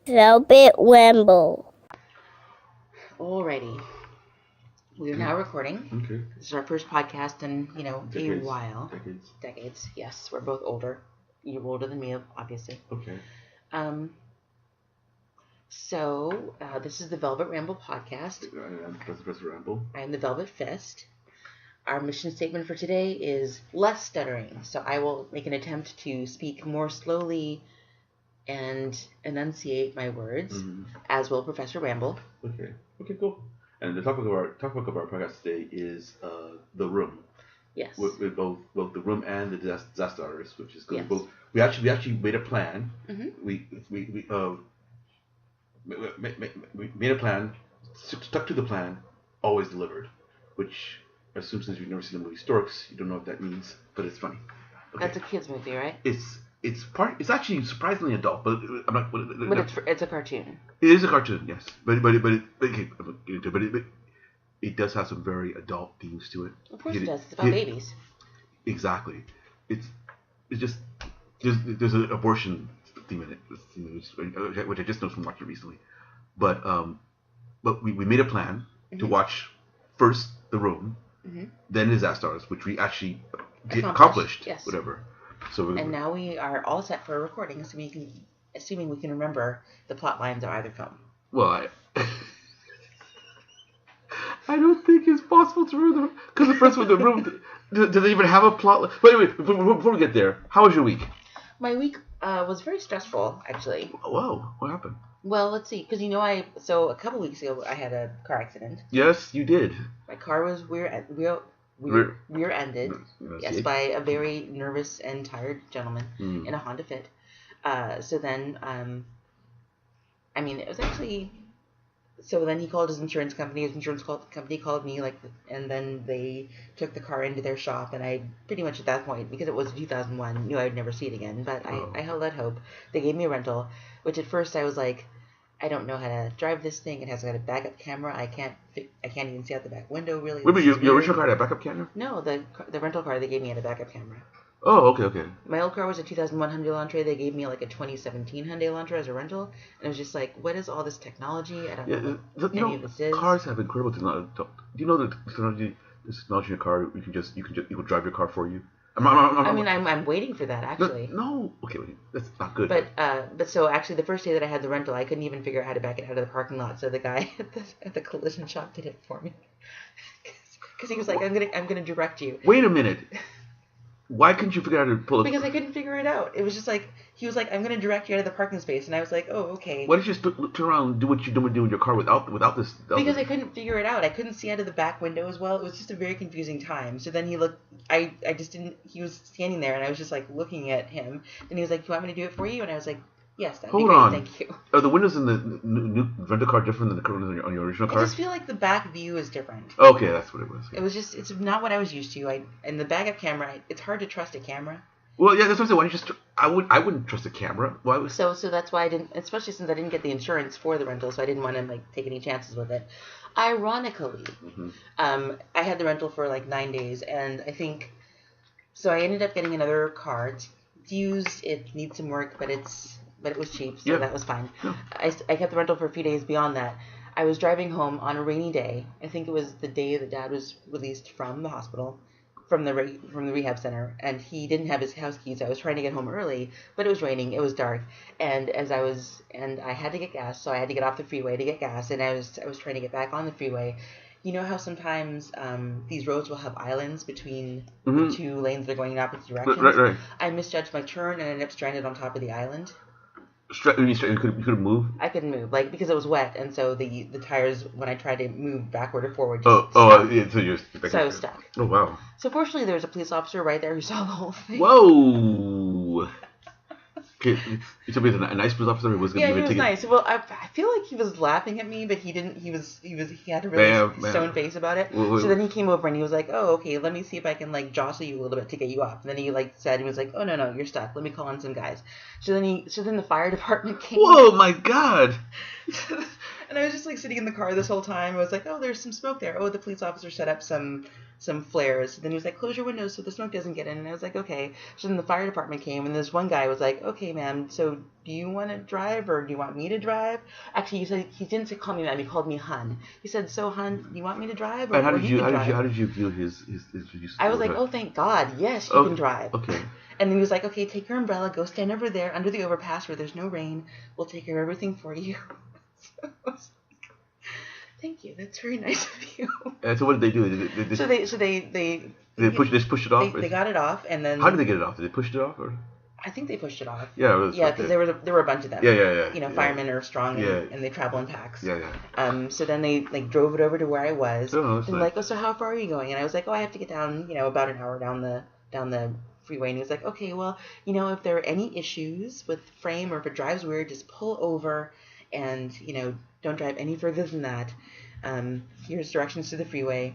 Velvet Ramble. Alrighty. We are now recording. Okay. This is our first podcast in, Decades. a while. Decades. Yes, we're both older. You're older than me, obviously. Okay. So, this is the Velvet Ramble podcast. I'm Professor Ramble. I am the Velvet Fist. Our mission statement for today is less stuttering. So I will make an attempt to speak more slowly and enunciate my words, as will Professor Ramble. Okay. Okay, cool. And the topic of our podcast today is the room. Yes. With both the room and the disaster artists, which is good. Yes. Both. We actually made a plan. Mm-hmm. We made a plan, stuck to the plan, always delivered, which I assume since you've never seen the movie Storks, you don't know what that means, but it's funny. Okay. That's a kids movie, right? It's actually surprisingly adult, but I'm not. But it's a cartoon. It is a cartoon, yes, but it does have some very adult themes to it. Of course it does. It's about babies. Exactly. It's just there's an abortion theme in it, which I just noticed from watching recently. But we made a plan to watch first The Room, then Disaster Artist, which we actually accomplished. Yes. Whatever. So now we are all set for a recording, assuming we can remember the plot lines of either film. Well, I don't think it's possible to remember because the first one, The Room, do they even have a plot? Wait, before we get there, how was your week? My week was very stressful, actually. Whoa, what happened? Well, let's see, because a couple weeks ago I had a car accident. Yes, you did. My car was rear-ended, yes, by a very nervous and tired gentleman in a Honda Fit. So then, it was actually. So then he called his insurance company. His insurance company called me, and then they took the car into their shop. And I pretty much at that point, because it was 2001, knew I would never see it again. But I held out hope. They gave me a rental, which at first I was like, I don't know how to drive this thing. It has got a backup camera. I can't even see out the back window really. Wait, your original car had a backup camera? No, the rental car they gave me had a backup camera. Oh, okay. My old car was a 2001 Hyundai Elantra. They gave me like a 2017 Hyundai Elantra as a rental, and it was just like, what is all this technology? I don't know what any of this is. Cars have incredible technology. Do you know that technology in a car? You can drive your car for you. I'm waiting for that actually. No, okay, wait, that's not good. But so actually, the first day that I had the rental, I couldn't even figure out how to back it out of the parking lot. So the guy at the collision shop did it for me, because he was like, I'm gonna direct you. Wait a minute. Why couldn't you figure out how to pull it? Because I couldn't figure it out. It was just like, he was like, I'm going to direct you out of the parking space. And I was like, oh, okay. Why didn't you just turn around and do what you do in your car without this? Because I couldn't figure it out. I couldn't see out of the back window as well. It was just a very confusing time. So then he was standing there and I was just like looking at him. And he was like, you want me to do it for you? And I was like, yes, that'd be great. Thank you. Are the windows in the new rental car different than the windows on your original car? I just feel like the back view is different. Okay, that's what it was. Yeah. It's not what I was used to. And the backup camera, it's hard to trust a camera. Well, yeah, that's what I said. I wouldn't trust a camera. Why? So that's why I didn't, especially since I didn't get the insurance for the rental, so I didn't want to take any chances with it. Ironically, I had the rental for 9 days, and I think, so I ended up getting another car. It's used, it needs some work, but it was cheap, so that was fine. Yeah. I kept the rental for a few days beyond that. I was driving home on a rainy day. I think it was the day that Dad was released from the hospital, from the rehab center, and he didn't have his house keys. I was trying to get home early, but it was raining. It was dark, and I had to get gas, so I had to get off the freeway to get gas, and I was trying to get back on the freeway. You know how sometimes these roads will have islands between the two lanes that are going in opposite directions? Right. I misjudged my turn and ended up stranded on top of the island. You couldn't move? I couldn't move, because it was wet, and so the tires, when I tried to move backward or forward, so I was stuck. Oh, wow. So fortunately, there was a police officer right there who saw the whole thing. Whoa! Okay, you told me a nice police officer who was going to give me a ticket. Yeah, he was nice. Well, I feel like he was laughing at me, but he didn't. He had a really stone face about it. So then he came over and he was like, "Oh, okay, let me see if I can jostle you a little bit to get you off." And then he said, he was like, "Oh no, you're stuck. Let me call in some guys." So then the fire department came. Whoa, my God! And I was just like sitting in the car this whole time. I was like, oh, there's some smoke there. Oh, the police officer set up some flares. Then he was like, close your windows so the smoke doesn't get in. And I was like, okay. So then the fire department came, and this one guy was like, okay, ma'am, so do you want to drive or do you want me to drive? Actually, he didn't say call me ma'am. He called me hun. He said, so hun, do you want me to drive or, And how or did he you can drive? how did you view his use? I was like, oh, thank God, yes, you can drive. Okay. And then he was like, okay, take your umbrella, go stand over there under the overpass where there's no rain. We'll take care of everything for you. So I was like, thank you, that's very nice of you. And so what did they do? They pushed it off. They got it off, and then how did they get it off? Did they push it off or? I think they pushed it off. Yeah, it was because there were a bunch of them. Yeah. You know, firemen are strong Yeah. and they travel in packs. Yeah. So then they like drove it over to where I was. Oh, and nice. like, oh, so how far are you going? And I was like, oh, I have to get down, about an hour down the freeway. And he was like, okay, well, if there are any issues with frame or if it drives weird, just pull over and don't drive any further than that. Here's directions to the freeway.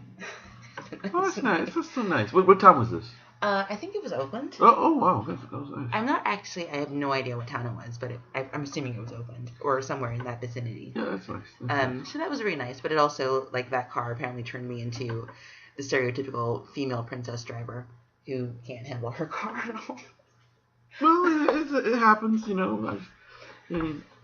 Oh, that's nice. That's so nice. What time was this? I think it was Oakland. Oh wow, that was nice. I'm not actually. I have no idea what town it was, but I'm assuming it was Oakland or somewhere in that vicinity. Yeah, that's nice. So that was very nice. But it also, like, that car apparently turned me into the stereotypical female princess driver who can't handle her car at all. Well, it happens,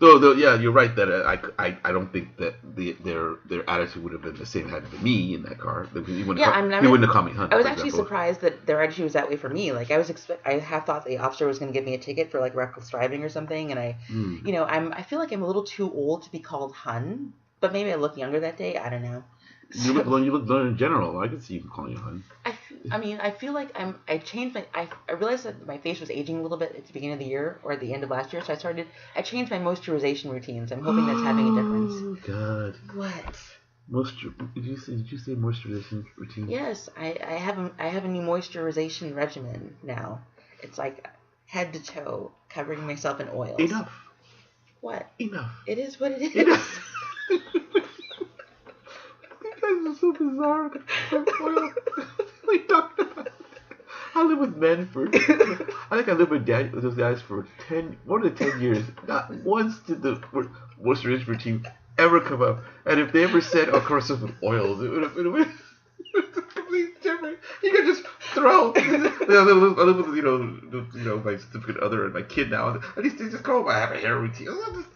Though, yeah, you're right that I don't think that their attitude would have been the same had it been me in that car. He wouldn't have called me hun. I was actually surprised that their attitude was that way for me. Like, I half thought the officer was going to give me a ticket for like reckless driving or something, and I feel like I'm a little too old to be called hun, but maybe I looked younger that day. I don't know. You look young in general. I could see you calling you hun. I feel like I changed I realized that my face was aging a little bit at the beginning of the year or at the end of last year, so I changed my moisturization routines. I'm hoping that's having a difference. Oh God. What? Did you say moisturization routine? Yes, I have a new moisturization regimen now. It's like head to toe, covering myself in oils. Enough. What? Enough. It is what it is. Enough. You guys are so bizarre. We talked about it. I live with men for. I think I lived with those guys for more than 10 years. Not once did the moisturization routine ever come up. And if they ever said, "Oh, course with oils," it would have been completely different. You could just throw. I live with my significant other and my kid now. At least they just call I have a hair routine.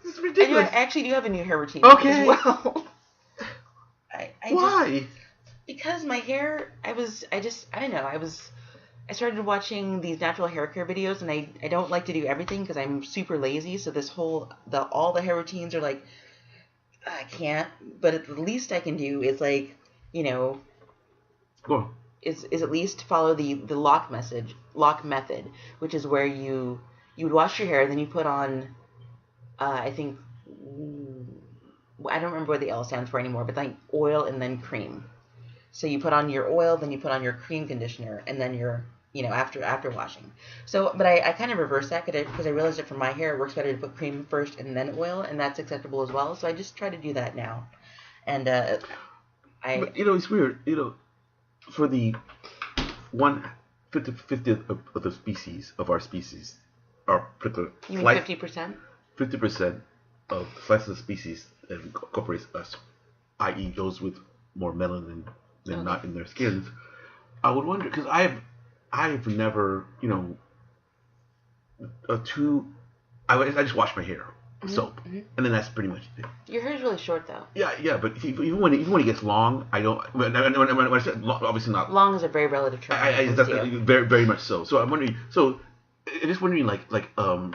This is ridiculous. I actually do have a new hair routine. Okay. As well. Why? Because my hair, I don't know, I started watching these natural hair care videos, and I don't like to do everything because I'm super lazy, so all the hair routines are like, I can't, but the least I can do is like, Go on. is at least follow the lock method, which is where you would wash your hair, then you put on, I think, I don't remember what the L stands for anymore, but like oil and then cream. So you put on your oil, then you put on your cream conditioner, and then after washing. So, but I kind of reversed that because I realized that for my hair, it works better to put cream first and then oil, and that's acceptable as well. So I just try to do that now. And but, it's weird. For the 1/50th of the species of our species, our particular. You mean 50%? 50% of the slice of the species that incorporates us, i.e., those with more melanin than not in their skins. I would wonder because I've never, I just wash my hair with soap, and then that's pretty much it. Your hair's really short though. Yeah, but even when it gets long, I don't. When I said long, obviously not. Long is a very relative term. Very, very much so. So I'm wondering. So I'm just wondering,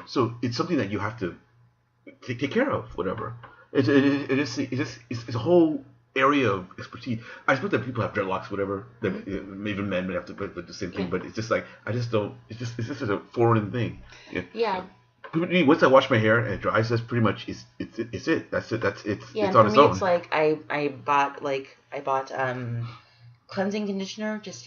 so it's something that you have to take care of, whatever. It's a whole area of expertise. I suppose that people have dreadlocks, whatever. That even men may have to do the same thing, but it's just like I just don't. It's just a foreign thing. Yeah. Once I wash my hair and it dries, that's pretty much it's it. That's it. It's yeah, it's on for its me, own. it's like I bought cleansing conditioner. Just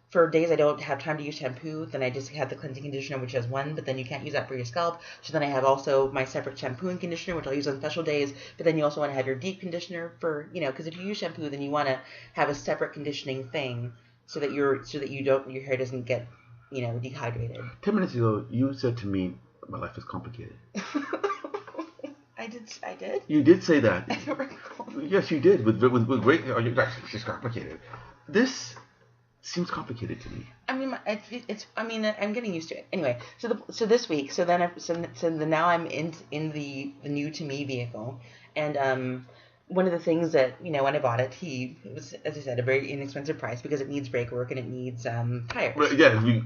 for days I don't have time to use shampoo, then I just have the cleansing conditioner, which has one, but then you can't use that for your scalp. So then I have also my separate shampoo and conditioner, which I'll use on special days. But then you also want to have your deep conditioner for because if you use shampoo, then you want to have a separate conditioning thing so that your hair doesn't get dehydrated. 10 minutes ago, you said to me, "My life is complicated." I I did. You did say that. I don't recall. Yes, you did. With great. Oh, it's complicated. This seems complicated to me. I mean, it's. I mean, I'm getting used to it. Anyway, so this week, so now I'm in the new to me vehicle, and one of the things that when I bought it, it was, as I said, a very inexpensive price because it needs brake work and it needs tires. Right, yeah, you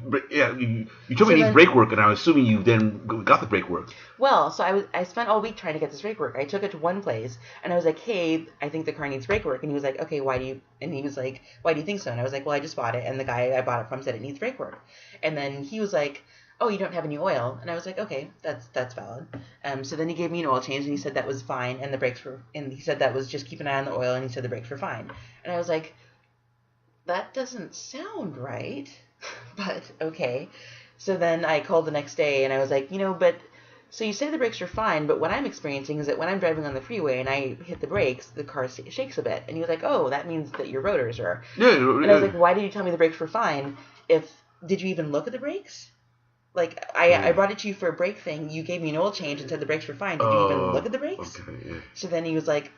told me it needs brake work, and I was assuming you then got the brake work. Well, so I spent all week trying to get this brake work. I took it to one place, and I was like, "Hey, I think the car needs brake work," and he was like, "Okay, why do you?" And he was like, "Why do you think so?" And I was like, "Well, I just bought it, and the guy I bought it from said it needs brake work," and then he was like, "Oh, you don't have any oil," and I was like, "Okay, that's valid." So then he gave me an oil change, and he said that was fine, and the brakes were, and he said that was just keep an eye on the oil, and he said the brakes were fine, and I was like, that doesn't sound right, but okay. So then I called the next day, and I was like, but. So you say the brakes are fine, but what I'm experiencing is that when I'm driving on the freeway and I hit the brakes, the car shakes a bit. And he was like, "Oh, that means that your rotors are." Yeah. And I was like, "Why did you tell me the brakes were fine? Did you even look at the brakes? Like I brought it to you for a brake thing. You gave me an oil change and said the brakes were fine. Did you even look at the brakes?" Okay. Yeah. So then he was like,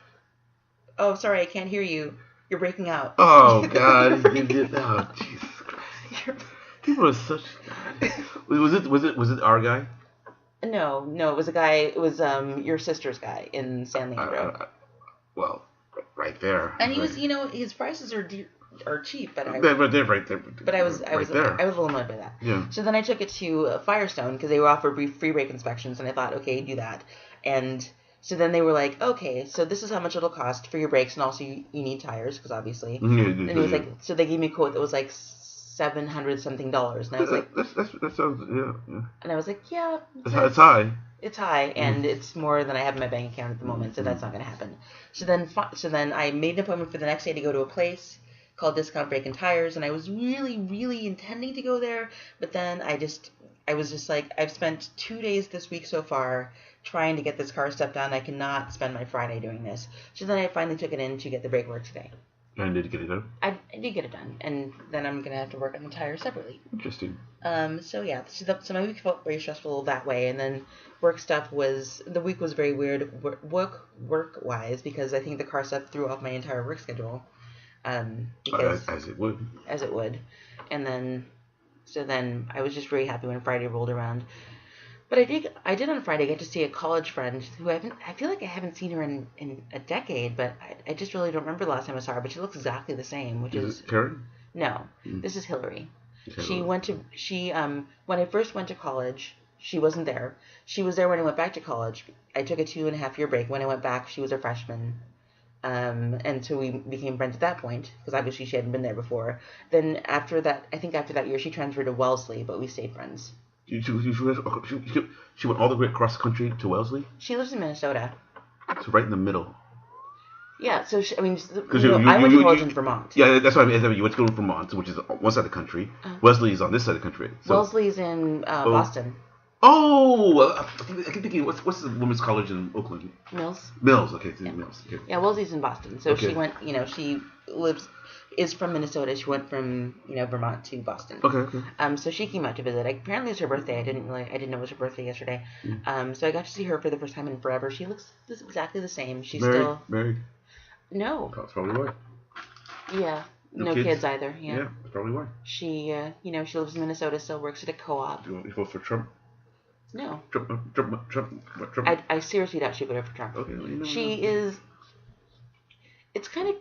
"Oh, sorry, I can't hear you. You're breaking out." Oh God! You did. Oh Jesus Christ! People are such. Was it our guy? No, it was a guy. It was your sister's guy in San Leandro. Well, right there. And he was, his prices are cheap, but I they're right there. But I was a little annoyed by that. Yeah. So then I took it to Firestone because they were offered free brake inspections, and I thought, okay, do that. And so then they were like, okay, so this is how much it'll cost for your brakes, and also you need tires because obviously. Yeah, and it was like, so they gave me a quote that was like $700 something, and I was like, that sounds yeah. And I was like, yeah, it's high. It's high, and it's more than I have in my bank account at the moment, so that's not going to happen. So then I made an appointment for the next day to go to a place called Discount Brake and Tires, and I was really, really intending to go there, but then I was just like, I've spent 2 days this week so far trying to get this car stuff done. I cannot spend my Friday doing this. So then I finally took it in to get the brake work today. And did you get it done? I did get it done, and then I'm going to have to work on the tires separately. Interesting. So yeah, so my week felt very stressful that way, and then the week was very weird work-wise, because I think the car stuff threw off my entire work schedule. Because, as it would. As it would. And then I was just very happy when Friday rolled around. But I did on Friday get to see a college friend who I feel like I haven't seen her in a decade, but I just really don't remember the last time I saw her, but she looks exactly the same, which is Karen? No. This is Hillary. When I first went to college, she wasn't there. She was there when I went back to college. I took a 2.5-year break. When I went back, she was a freshman. And so we became friends at that point, because obviously she hadn't been there before. Then after that year, she transferred to Wellesley, but we stayed friends. She went all the way across the country to Wellesley? She lives in Minnesota. So right in the middle. Yeah, so I went to college in Vermont. Yeah, that's what I mean. You went to go to Vermont, which is one side of the country. Wellesley is on this side of the country. So. Wellesley's in Boston. Oh, I keep thinking, what's the women's college in Oakland? Mills. Okay, yeah. Mills. Okay. Yeah, Wellesley's in Boston. So okay. She went, she is from Minnesota. She went from, Vermont to Boston. Okay. So she came out to visit. Apparently it's her birthday. I didn't know it was her birthday yesterday. So I got to see her for the first time in forever. She looks exactly the same. She's still married. No. That's probably why. Yeah. No kids either. Yeah. Yeah, that's probably why. She, she lives in Minnesota. Still works at a co-op. You vote for Trump? No. Trump. I seriously doubt she voted for Trump. Okay. It's kind of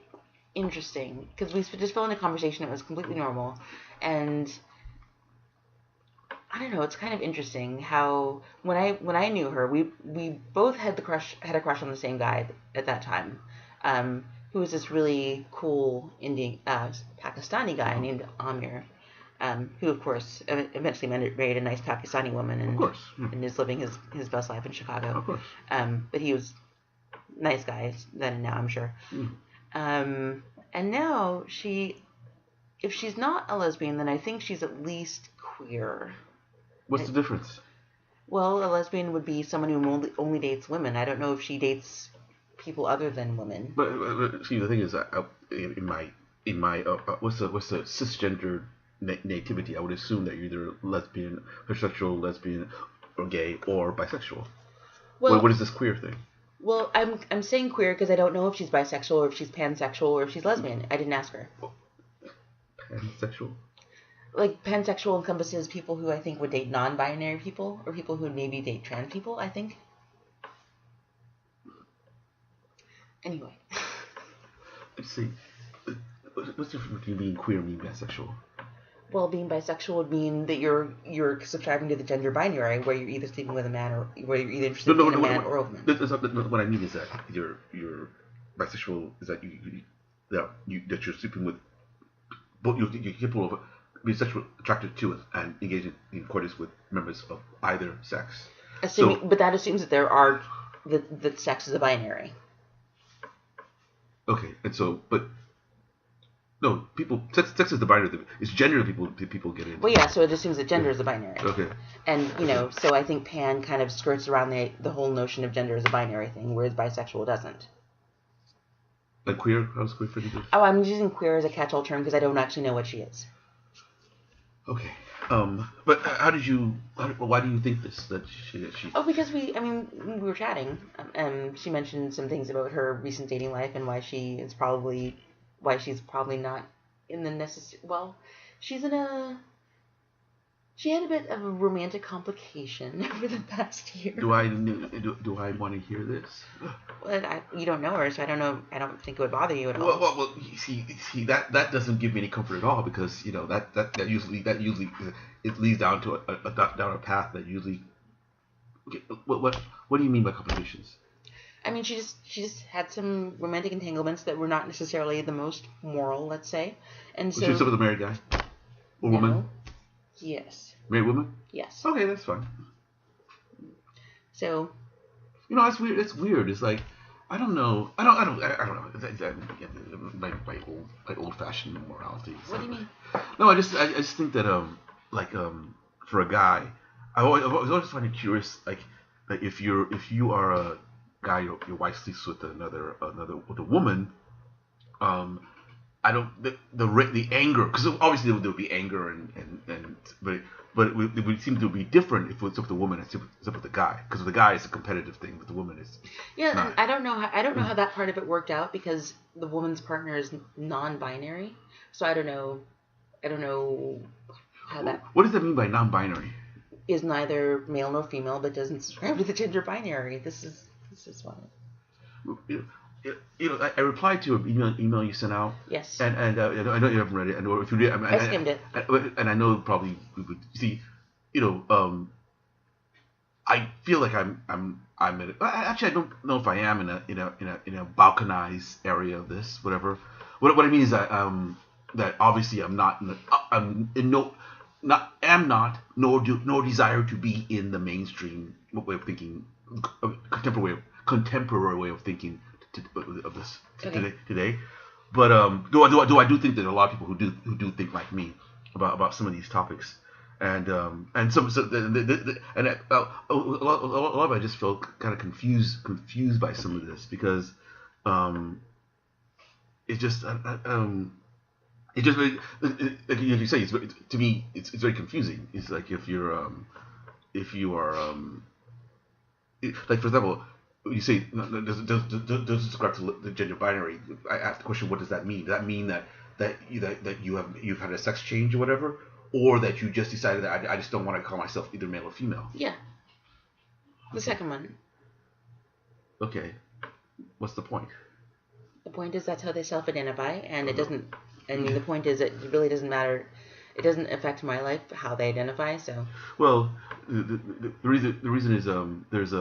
interesting because we just fell into a conversation that was completely normal, and I don't know. It's kind of interesting how when I knew her, we both had a crush on the same guy at that time, who was this really cool Indian Pakistani guy named Amir. Who, of course, eventually married a nice Pakistani woman and is living his best life in Chicago. Of course. But he was a nice guy then and now, I'm sure. And now if she's not a lesbian, then I think she's at least queer. What's the difference? Well, a lesbian would be someone who only dates women. I don't know if she dates people other than women. But see, the thing is, in my what's the cisgender nativity, I would assume that you're either heterosexual, lesbian, or gay, or bisexual. Well, what is this queer thing? Well, I'm saying queer because I don't know if she's bisexual or if she's pansexual or if she's lesbian. I didn't ask her. Pansexual? Like, pansexual encompasses people who I think would date non-binary people or people who maybe date trans people, I think. Anyway. Let's see. What's the difference between being queer and being bisexual? Well, being bisexual would mean that you're subscribing to the gender binary, where you're either sleeping with a man or where you're either interested in a man or a woman. What I mean is that you're bisexual is that that you're sleeping with both. You're capable of being sexually attracted to it and engaging in coitus with members of either sex. But that assumes that there are that sex is a binary. Okay, and so no, sex is the binary. It's gender that people get into. Well, yeah, so it assumes that gender is a binary. Okay. And, so I think pan kind of skirts around the whole notion of gender as a binary thing, whereas bisexual doesn't. Like queer? How's queer fit into this? Oh, I'm using queer as a catch-all term because I don't actually know what she is. Okay. But why do you think this? That she... Oh, because we were chatting, and she mentioned some things about her recent dating life and why she's probably not in the necessary. Well, she had a bit of a romantic complication over the past year. Do I want to hear this? Well, you don't know her, so I don't know. I don't think it would bother you at all. Well, see that doesn't give me any comfort at all because that usually it leads down to down a path that usually. Okay, what do you mean by complications? I mean, she just had some romantic entanglements that were not necessarily the most moral, let's say, and so. Was she still with a married guy or woman? Yes. Married woman? Yes. Okay, that's fine. So. It's weird. It's weird. It's like I don't know. I don't know. My old-fashioned morality. What do you mean? No, I just think that for a guy, I was always finding it curious like if you are a guy, your wife sleeps with another with a woman. I don't the anger because obviously there would be anger but it would seem to be different if it's up with the woman and it's up with the guy because the guy is a competitive thing but the woman is not. And I don't know how that part of it worked out because the woman's partner is non-binary, so I don't know how that. What does that mean by non-binary? Is neither male nor female but doesn't subscribe to the gender binary. This is why. I replied to an email you sent out. Yes. And I know you haven't read it. And if you did, I skimmed it. And I know probably we would see. I feel like I'm in. Actually, I don't know if I am in a balkanized area of this. Whatever. What I mean is that that obviously I'm not. Nor desire to be in the mainstream way of thinking, contemporary way of thinking of this today. But do I think that there are a lot of people who do think like me about some of these topics, and a lot of it I just felt kind of confused by some of this because it just like you say to me it's very confusing. It's like if you are like for example. You say does subscribe to the gender binary. I ask the question, what does that mean? Does that mean that you've had a sex change or whatever, or that you just decided that I just don't want to call myself either male or female? Yeah. The second one. Okay. What's the point? The point is that's how they self-identify, and it doesn't. I mean, the point is it really doesn't matter. It doesn't affect my life how they identify. So. Well, the reason is there's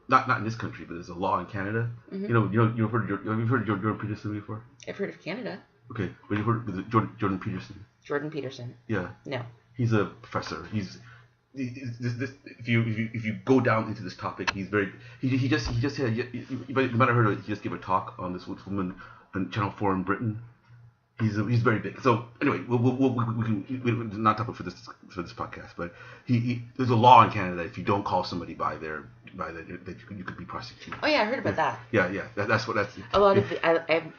not in this country, but there's a law in Canada. Mm-hmm. You've heard of Jordan Peterson before? I've heard of Canada. Okay, but you've heard of Jordan Peterson? Jordan Peterson. Yeah. No. He's a professor. If you go down into this topic, he's very. He just had. You might have heard. He just gave a talk on this woman on Channel 4 in Britain. He's very big. So anyway, we're not topic for this podcast, but he there's a law in Canada that if you don't call somebody by their by that you could be prosecuted. Oh yeah, I heard about that. Yeah. That's a lot of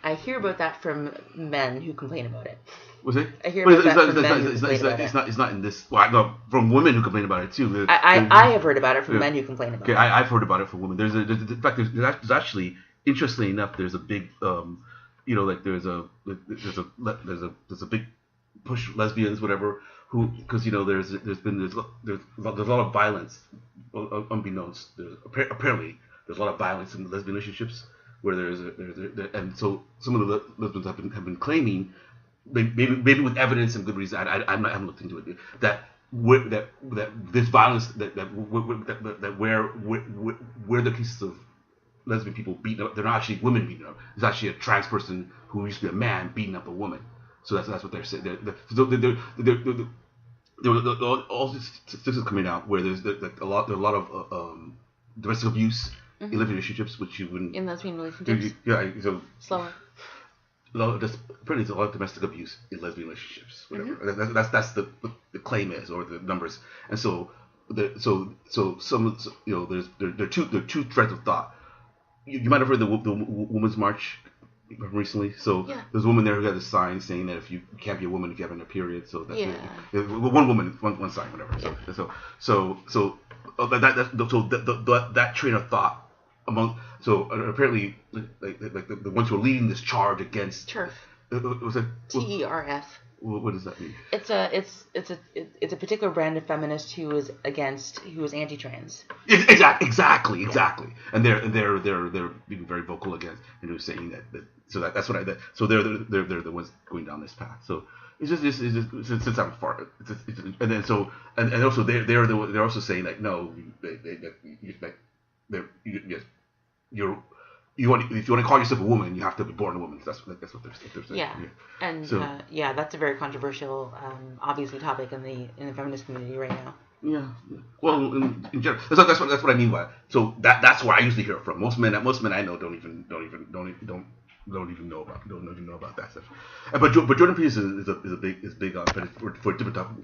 I hear about that from men who complain about it. Was it? I hear about that from men who complain about it. It's not in this. Well, no, from women who complain about it too. I have heard about it from men who complain about it. Okay, I've heard about it from women. In fact, there's actually, interestingly enough, there's a big, there's a big push, lesbians, whatever, who, because there's a lot of violence, unbeknownst. Apparently there's a lot of violence in lesbian relationships where and so some of the lesbians have been claiming, maybe with evidence and good reason. I haven't looked into it. That this violence where the cases of lesbian people beaten up, they're not actually women beaten up. It's actually a trans person who used to be a man beating up a woman. So that's what they're saying. All these statistics coming out where there's a lot of domestic abuse in lesbian relationships, which you wouldn't. In lesbian relationships. Yeah. So slower. Apparently, there's a lot of domestic abuse in lesbian relationships. Whatever. That's the claim is, or the numbers. And so there's two threads of thought. You might have heard the Women's March recently. So there's a woman there who had a sign saying that if you can't be a woman if you're having a period. So that's one woman, one sign, whatever. Yeah. So that train of thought apparently like the ones who are leading this charge against TERF. Was it TERF? What does that mean? It's a particular brand of feminist who is anti-trans. Exactly. And they're being very vocal against, and who's saying that. So that's what so they're the ones going down this path. So it's just since I'm far, and then so and also they're also saying like no, if you want to call yourself a woman, you have to be born a woman. That's what they're saying. Yeah, and so, that's a very controversial, obviously, topic in the feminist community right now. Yeah. Well, in general, that's what I mean by it. So that's where I usually hear it from. Most men I know don't even know about that stuff. But Jordan Peterson is big on, but for a different topic.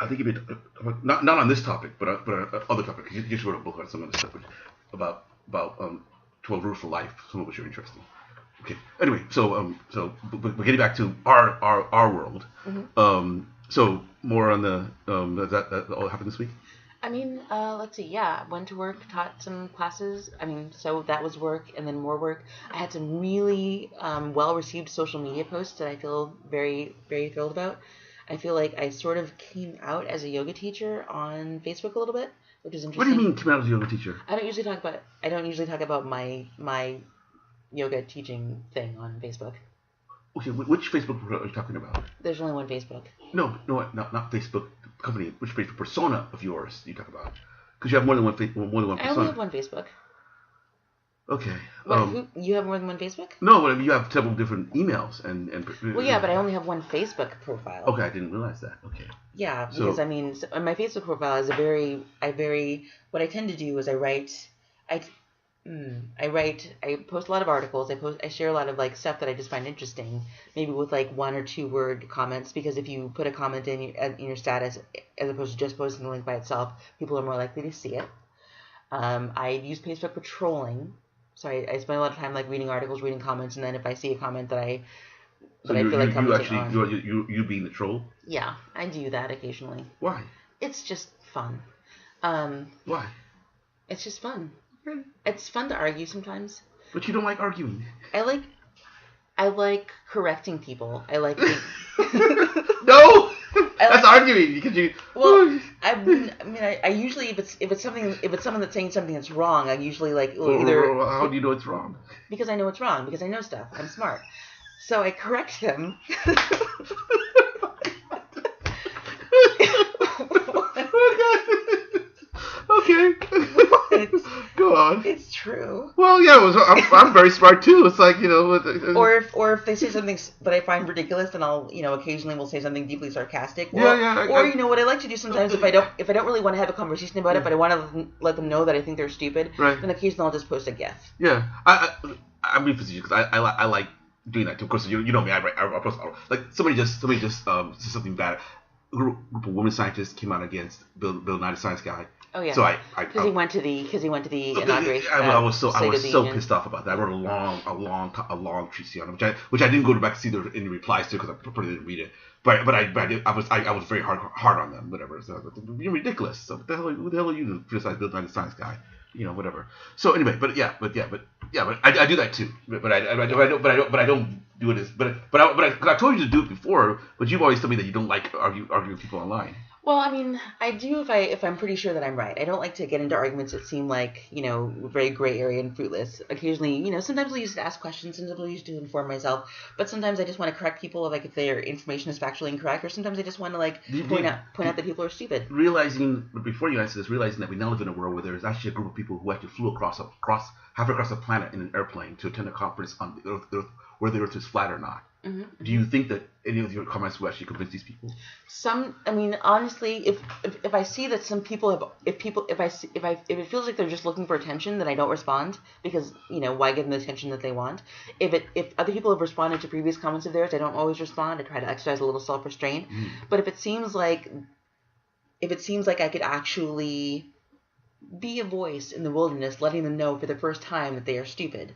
I think he made not on this topic, but other topic. You just wrote a book on some of this stuff about 12 rules for life. Some of which are interesting. Okay. Anyway, but getting back to our world. Mm-hmm. So more on the that all happened this week. I mean, let's see. Yeah, went to work, taught some classes. I mean, so that was work, and then more work. I had some really well-received social media posts that I feel very, very thrilled about. I feel like I sort of came out as a yoga teacher on Facebook a little bit, which is interesting. What do you mean came out as a yoga teacher? I don't usually talk about my yoga teaching thing on Facebook. Okay, which Facebook are you talking about? There's only one Facebook. No, not Facebook company. Which Facebook persona of yours do you talk about? Because you have more than one persona. I only have one Facebook. Okay. You have more than one Facebook? No, but you have several different emails and. Well, yeah, but I only have one Facebook profile. Okay, I didn't realize that. Okay. Yeah, because my Facebook profile is what I tend to do is I post a lot of articles. I share a lot of like stuff that I just find interesting, maybe with like 1 or 2 word comments, because if you put a comment in your status as opposed to just posting the link by itself, people are more likely to see it. I use Facebook for trolling. So I spend a lot of time like reading articles, reading comments, and then if I see a comment that I feel like commenting on. You being the troll? Yeah, I do that occasionally. Why? It's just fun. Why? It's just fun. It's fun to argue sometimes. But you don't like arguing. I like correcting people. I like. No. That's arguing because you. Well, I usually if it's someone that's saying something that's wrong, I usually like either. How do you know it's wrong? Because I know it's wrong. Because I know stuff. I'm smart. So I correct them. Okay. Go on. It's true. Well, yeah, I'm very smart too. It's like, Or if they say something that I find ridiculous, then I'll occasionally will say something deeply sarcastic. Or, what I like to do sometimes if I don't really want to have a conversation about it, but I want to let them know that I think they're stupid. Right. Then occasionally I'll just post a GIF. Yeah, I'm being facetious because I like doing that too. Of course, you know me. I post like somebody just said something bad. A group of women scientists came out against Bill Nye the Science Guy. Oh yeah. So because he went to the inauguration. I was so Union. pissed off about that. I wrote a long treatise on it, which I didn't go back to see any replies to because I probably didn't read it. But I was very hard on them. Whatever. So you're ridiculous. So who the hell are you to criticize Bill Nye the Science Guy? Whatever. So anyway, but I do that too. But I don't do it as I told you to do it before. But you've always told me that you don't like arguing with people online. Well, I mean, I do if I'm pretty sure that I'm right. I don't like to get into arguments that seem like, very gray area and fruitless. Occasionally, sometimes I'll use it to ask questions, sometimes I'll use it to inform myself, but sometimes I just want to correct people if their information is factually incorrect, or sometimes I just want to point out that people are stupid. Before you answer this, realizing that we now live in a world where there's actually a group of people who actually flew halfway across the planet in an airplane to attend a conference on the Earth, whether the Earth is flat or not. Mm-hmm. Do you think that any of your comments will actually convince these people? Honestly, if I see that some people if it feels like they're just looking for attention, then I don't respond because why give them the attention that they want? If other people have responded to previous comments of theirs, I don't always respond. I try to exercise a little self-restraint. Mm. But if it seems like I could actually be a voice in the wilderness, letting them know for the first time that they are stupid.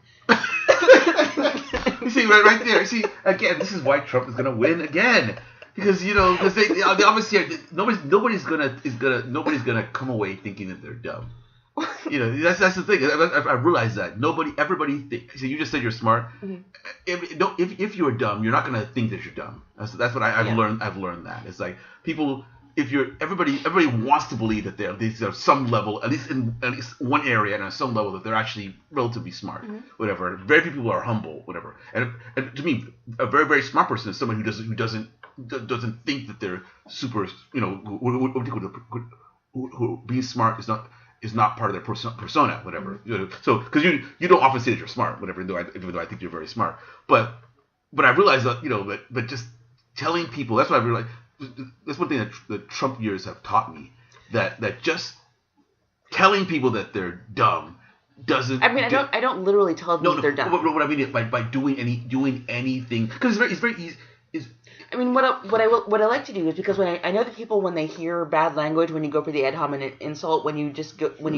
You see, right there. See, again, this is why Trump is going to win again, because they obviously nobody's gonna come away thinking that they're dumb. That's the thing. I realize that everybody thinks. So you just said you're smart. Mm-hmm. If you're dumb, you're not gonna think that you're dumb. That's what I've learned. I've learned that it's like people. Everybody wants to believe that they're some level, at least in one area and on some level, that they're actually relatively smart, mm-hmm. whatever. Very few people are humble, whatever. And to me, a very, very smart person is someone who doesn't think that they're super, who being smart is not part of their persona, whatever. Mm-hmm. So because you don't often say that you're smart, whatever. Even though I think you're very smart, but I realize that but just telling people, that's what I realized. That's one thing that the Trump years have taught me, that just telling people that they're dumb doesn't. I mean, I don't literally tell them that they're dumb. What I mean is by doing anything, because it's very easy. I mean, what I like to do is because I know that people, when they hear bad language, when you go for the ad hominem insult, when you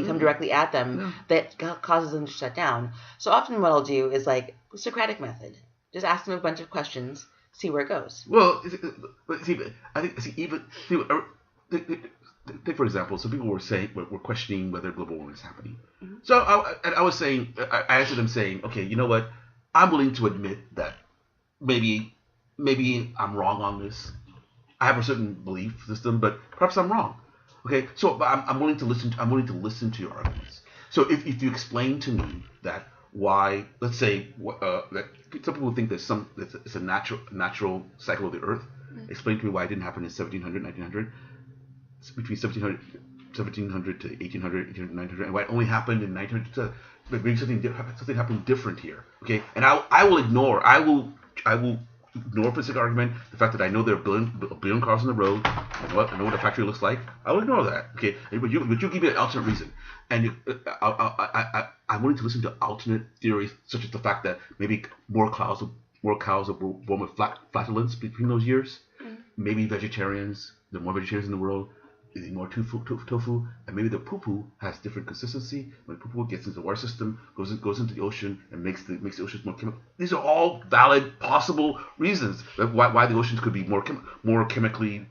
come directly at them, that causes them to shut down. So often what I'll do is Socratic method, just ask them a bunch of questions. See where it goes. Well, take for example, some people were questioning whether global warming is happening. Mm-hmm. So I answered them saying, okay, you know what? I'm willing to admit that maybe I'm wrong on this. I have a certain belief system, but perhaps I'm wrong. Okay, so I'm willing to listen. I'm willing to listen to your arguments. So if you explain to me that why, let's say that some people think that it's a natural cycle of the Earth. Mm-hmm. Explain to me why it didn't happen in 1700, 1900, between 1700 to 1800, 1800, 900, and why it only happened in 900. Maybe something happened different here. Okay, and I will ignore for sake of argument the fact that I know there are a billion cars on the road. I know what a factory looks like. I will ignore that. Okay, but you give me an alternate reason, and I'm willing to listen to alternate theories, such as the fact that maybe more cows were born with flatulence between those years. Mm-hmm. Maybe there are more vegetarians in the world. Eating more tofu, and maybe the poo-poo has different consistency. When poo-poo gets into the water system, goes into the ocean, and makes the oceans more chemical. These are all valid, possible reasons why the oceans could be more chemically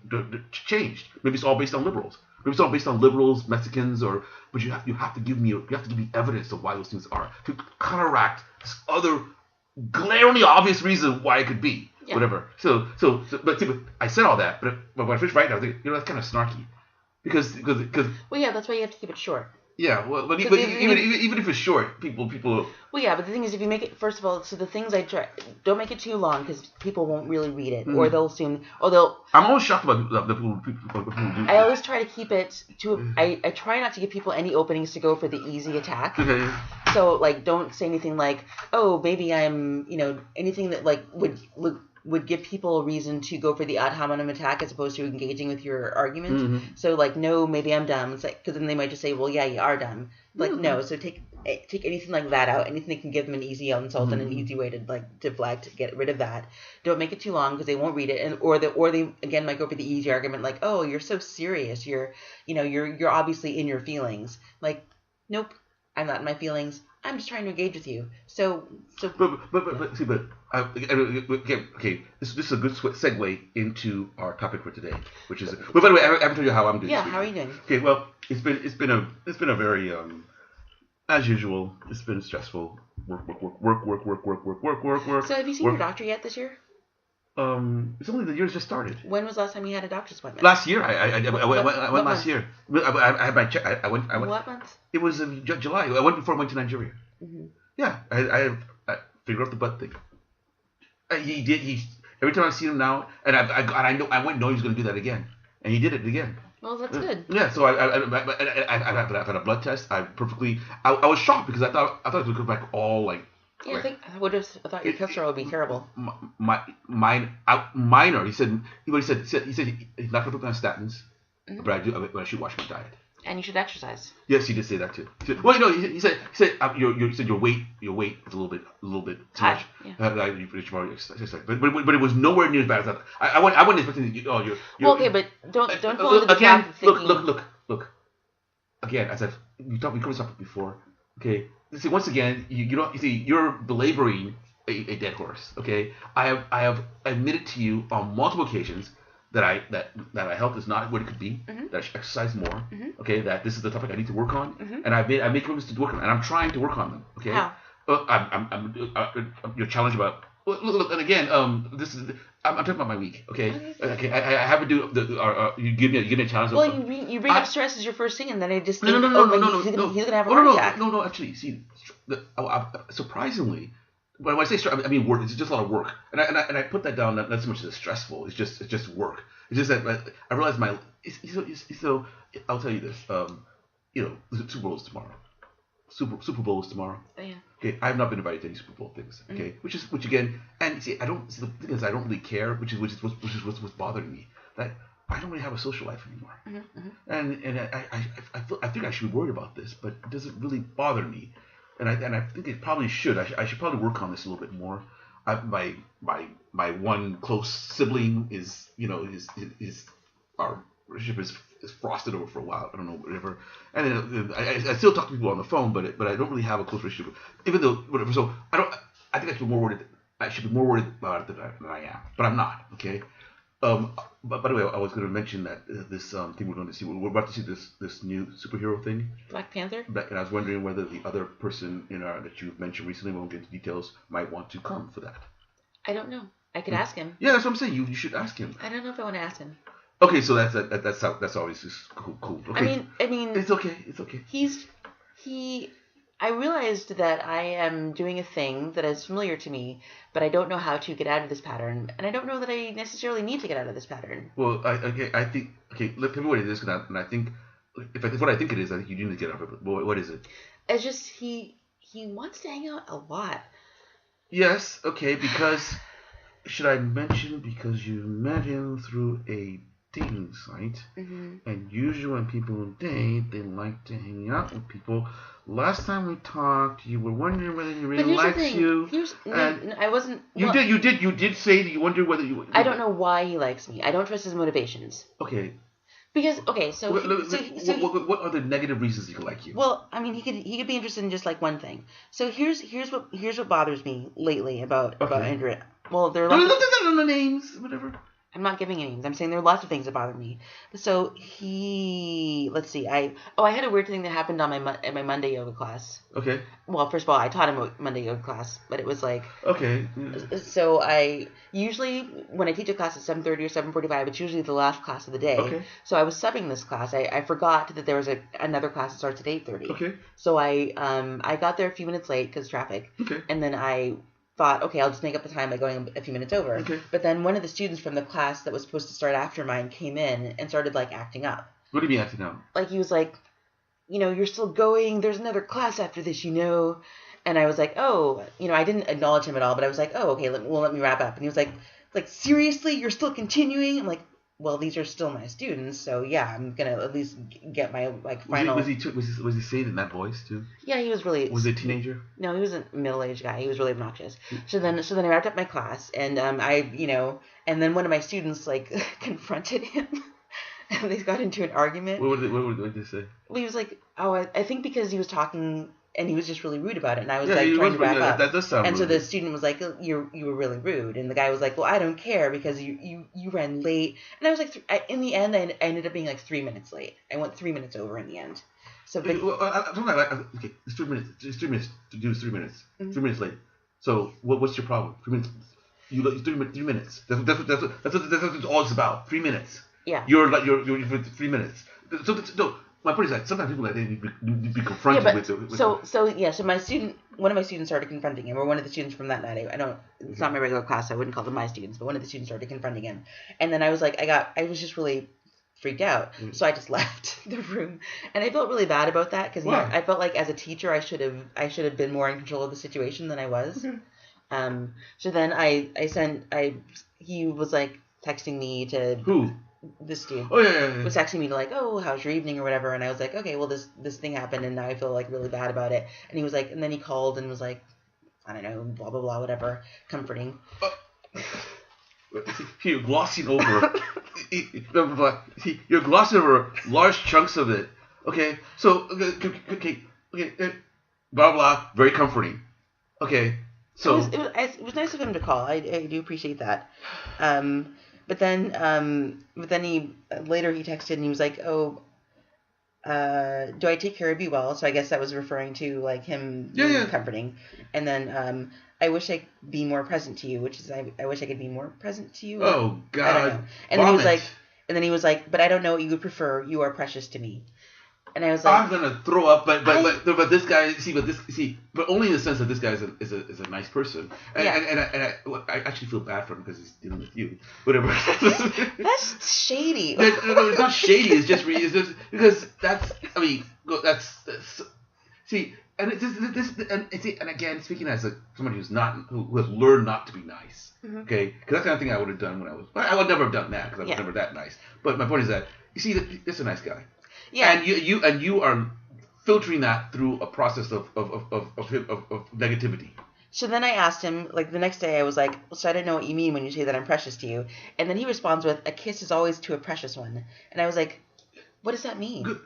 changed. Maybe it's all based on liberals. Maybe it's all based on liberals, Mexicans, but you have to give me evidence of why those things are to counteract this other glaringly obvious reason why it could be. Yeah. Whatever. But I said all that, but when I finished writing, I was like, that's kind of snarky. Because well, yeah, that's why you have to keep it short. Yeah, well, but even if it's short, people. Well, yeah, but the thing is, if you make it, first of all, so the things I try, don't make it too long because people won't really read it, or they'll assume, I'm always shocked about the people do. I always try to keep it to. I try not to give people any openings to go for the easy attack. Okay. So don't say anything like, oh, maybe I'm, anything that would give people a reason to go for the ad hominem attack as opposed to engaging with your argument. Mm-hmm. So no, maybe I'm dumb. It's because then they might just say, well, yeah, you are dumb. No. So take anything like that out. Anything that can give them an easy insult and an easy way to like deflect, get rid of that. Don't make it too long because they won't read it, and or they again might go for the easy argument like, oh, you're so serious. You're obviously in your feelings. Like, nope, I'm not in my feelings. I'm just trying to engage with you. So. Okay. This is a good segue into our topic for today, which is. But by the way, I haven't told you how I'm doing. Yeah, how are you doing? Okay, well, it's been a very as usual. It's been stressful. Work. So have you seen your doctor yet this year? It's only the year's just started. When was the last time you had a doctor's appointment? Last year, I went last year. I had my check. I went. What month? It was in July. I went before I went to Nigeria. Mm-hmm. Yeah, I figured out the butt thing. He did. Every time I see him now, and I went knowing he was going to do that again, and he did it again. Well, that's good. Yeah. So I've had a blood test. I was shocked because I thought it would come back all like. Yeah, I thought your cholesterol would be terrible. Minor. He said he's not going to put me on statins, but I should watch my diet. And you should exercise. Yes, he did say that too. Well, he said your weight is a little bit too much. Yeah. But it was nowhere near as bad as that. I wasn't expecting that. Well, okay, but don't fall into the trap of thinking. Look. Again, as we covered this topic before. Okay. See, once again, you're belaboring a dead horse. Okay. I have admitted to you on multiple occasions that my health is not what it could be. Mm-hmm. That I should exercise more. Mm-hmm. Okay. That this is the topic I need to work on. Mm-hmm. And I make commitments to work on, and I'm trying to work on them. Okay. How? You're challenged about. Look, and again, I'm talking about my week. Okay. Okay. I have to do you give me a challenge. Well, you bring up stress as your first thing, and then I just think, no. He's gonna have a heart attack. No. Actually, see, surprisingly, when I say stress, I mean work. It's just a lot of work, and I put that down not so much as stressful. It's just work. It's just that I realize so I'll tell you this. The Super Bowl is tomorrow. Super Bowl is tomorrow. Oh, yeah. Okay, I have not been invited to any Super Bowl things. Okay, mm-hmm. which again, and see, the thing is, I don't really care, which is what's bothering me. That I don't really have a social life anymore. Mm-hmm. And I think I should be worried about this, but it doesn't really bother me. And I think it probably should. I should probably work on this a little bit more. My one close sibling is our relationship is frosted over for a while. I don't know, whatever. And I still talk to people on the phone, but I don't really have a close relationship. Even though whatever. So I think I should be more worried. I should be more worried about it than I am, but I'm not. Okay. But by the way, I was going to mention that this thing we're going to see. We're about to see this new superhero thing. Black Panther. And I was wondering whether the other person that you mentioned recently, we won't get into details, might want to come for that. I don't know. I could ask him. Yeah, that's what I'm saying. You should ask him. I don't know if I want to ask him. Okay, so that's always just cool. Okay. I mean, it's okay. I realized that I am doing a thing that is familiar to me, but I don't know how to get out of this pattern, and I don't know that I necessarily need to get out of this pattern. Well, I think let me what it is, and I think if what I think it is, I think you need to get out of it. What is it? It's just he wants to hang out a lot. Yes, okay, because should I mention because you met him through a dating site, mm-hmm. and usually when people date, they like to hang out with people. Last time we talked, you were wondering whether he really likes you. I wasn't. You did say that you wondered whether you. I don't know why he likes me. I don't trust his motivations. Okay. Because what are the negative reasons he could like you? Well, I mean, he could be interested in just like one thing. So here's what bothers me lately about Andrea. Well, there are no names, whatever. I'm not giving names. I'm saying there are lots of things that bother me. So let's see. I had a weird thing that happened on my Monday yoga class. Okay. Well, first of all, I taught him a Monday yoga class, but it was like. Okay. So I usually when I teach a class at 7:30 or 7:45, it's usually the last class of the day. Okay. So I was subbing this class. I forgot that there was another class that starts at 8:30. Okay. So I got there a few minutes late because traffic. Okay. And then I thought, okay, I'll just make up the time by going a few minutes over. Okay. But then one of the students from the class that was supposed to start after mine came in and started like acting up. What do you mean acting up? Like he was like, you're still going. There's another class after this, And I was like, oh, I didn't acknowledge him at all, but I was like, oh, okay, let me wrap up. And he was like seriously, you're still continuing? I'm like, well, these are still my students, so yeah, I'm gonna at least get my like final. Was he saying it in that voice too? Yeah, he was really. Was he a teenager? No, he was a middle-aged guy. He was really obnoxious. So then I wrapped up my class, and and then one of my students like confronted him, and they got into an argument. What did they say? Well, he was like, oh, I think because he was talking. And he was just really rude about it, and I was trying to wrap up. That does sound and rude. so the student was like, "You were really rude," and the guy was like, "Well, I don't care because you ran late." And I was like, in the end, I ended up being like 3 minutes late. I went 3 minutes over in the end. So, but, okay, it's 3 minutes. It's 3 minutes to do 3 minutes. Mm-hmm. 3 minutes late. So what's your problem? 3 minutes. You 3 minutes. That's what all it's about. 3 minutes. Yeah. You're 3 minutes. So no. My point is that sometimes people they need to be confronted with. So one of my students started confronting him, or one of the students from that night. It's not my regular class, so I wouldn't call them my students, but one of the students started confronting him, and then I was like, I was just really freaked out, so I just left the room, and I felt really bad about that because I felt like as a teacher I should have been more in control of the situation than I was. Mm-hmm. So then he was like texting me to who. This dude yeah. was texting me like, oh, how's your evening or whatever, and I was like, okay, well this thing happened and now I feel like really bad about it. And he was like, and then he called and was like, I don't know, blah blah blah, whatever, comforting. You're glossing over. You're glossing over large chunks of it. Okay, so okay, blah blah, very comforting. Okay, so it was nice of him to call. I do appreciate that. But then he later he texted and he was like, "Oh, do I take care of you well?" So I guess that was referring to like him being comforting. And then I wish I could be more present to you, which is I wish I could be more present to you. Oh God! I don't know. And then he was like, "But I don't know what you would prefer. You are precious to me." And I was like, I'm gonna throw up, but this guy, but only in the sense that this guy is a nice person, and I actually feel bad for him because he's dealing with you, whatever. That's shady. No, it's not shady. It's just because that's see, and it's and again, speaking as somebody who has learned not to be nice, mm-hmm. Okay, because that's the kind of thing I would have done when I would never have done that because I was never that nice. But my point is that you see that this is a nice guy. Yeah. And you are filtering that through a process of negativity. So then I asked him, like the next day I was like, so I don't know what you mean when you say that I'm precious to you. And then he responds with, a kiss is always to a precious one. And I was like, what does that mean? Good.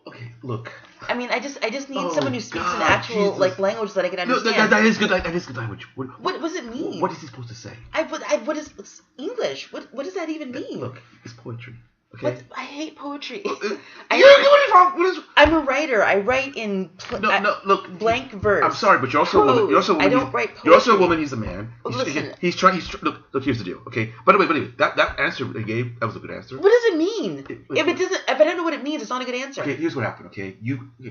Okay, look. I mean, I just need someone who speaks an actual like language that I can understand. No, that is good. That is good language. What does it mean? What is he supposed to say? What is English? What does that even mean? Look, it's poetry. Okay. I hate poetry. I'm a writer. I write in blank verse. I'm sorry, but you're also a woman. You're also a woman. I don't write poetry. You're also a woman. He's a man. Listen. He's trying. Look. Here's the deal. Okay. By the way, that answer they gave, that was a good answer. What does it mean? If I don't know what it means, it's not a good answer. Okay. Here's what happened. Okay.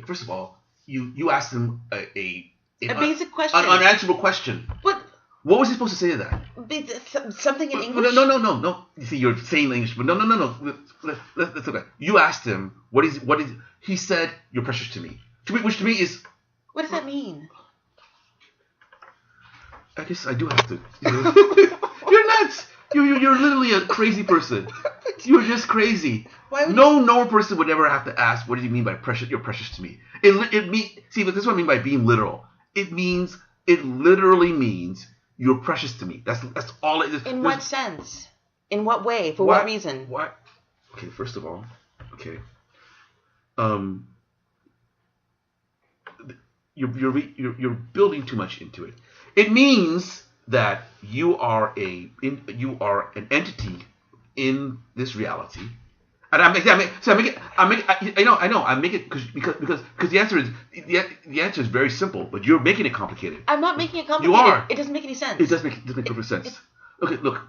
First of all, you asked him a basic question, an unanswerable question. What was he supposed to say to that? Something in English? No. You see, you're saying English, but no. That's okay. You asked him, what is he said, you're precious to me. Which to me is... What does that mean? I guess I do have to. You're nuts! You're literally a crazy person. You're just crazy. No normal person would ever have to ask, what do you mean by precious? You're precious to me. See, but this is what I mean by being literal. It literally means... You're precious to me. That's all it is. In what sense? In what way? For what reason? What? Okay, first of all, okay. You're building too much into it. It means that you are an entity in this reality. And I make it because the answer is very simple, but you're making it complicated. I'm not making it complicated. You are. It doesn't make any sense. It does make perfect sense. Okay, look.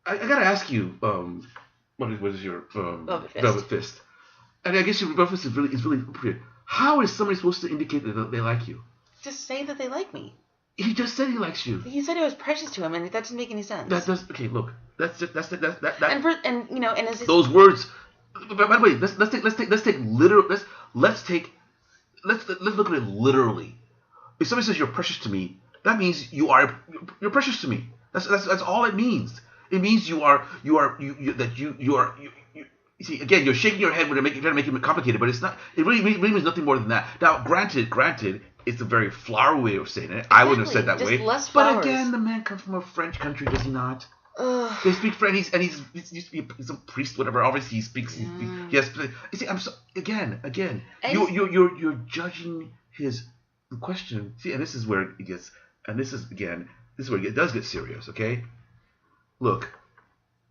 I gotta ask you, what is your Velvet Fist? And I guess your Velvet Fist is really appropriate. How is somebody supposed to indicate that they like you? Just say that they like me. He just said he likes you. He said I was precious to him, and that doesn't make any sense. That does. Okay, look. That's that. And is those words. By the way, let's look at it literally. If somebody says you're precious to me, that means you're precious to me. That's all it means. It means you are you see, again, you're shaking your head when you're trying to make it complicated, but it's not. It really means nothing more than that. Now, granted, it's a very flowery way of saying it. Exactly. I wouldn't have said that just way. Less flowers. But again, the man comes from a French country, does he not? They speak French, and he's used to be he's a priest, whatever. Obviously, he speaks. Yes. You see, again. You're judging his question. See, and this is where it gets. And this is where it does get serious. Okay, look.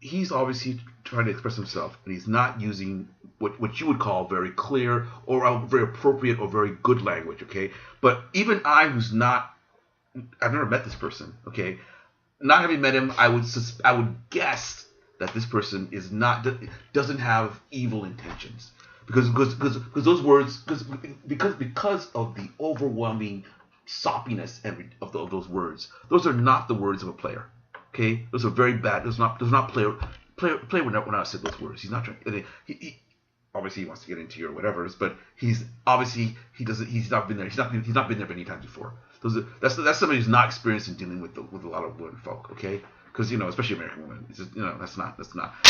He's obviously trying to express himself, and he's not using what you would call very clear or very appropriate or very good language, okay? But even I, I've never met this person, okay? Not having met him, I would guess that this person doesn't have evil intentions, because those words, because of the overwhelming soppiness of those words. Those are not the words of a player. Okay, those are very bad. Does not player would not say those words. He's not trying. He obviously he wants to get into your whatever's, but he's obviously he's not been there. He's not been there many times before. That's somebody who's not experienced in dealing with a lot of women folk. Okay, because especially American women. It's just, that's not.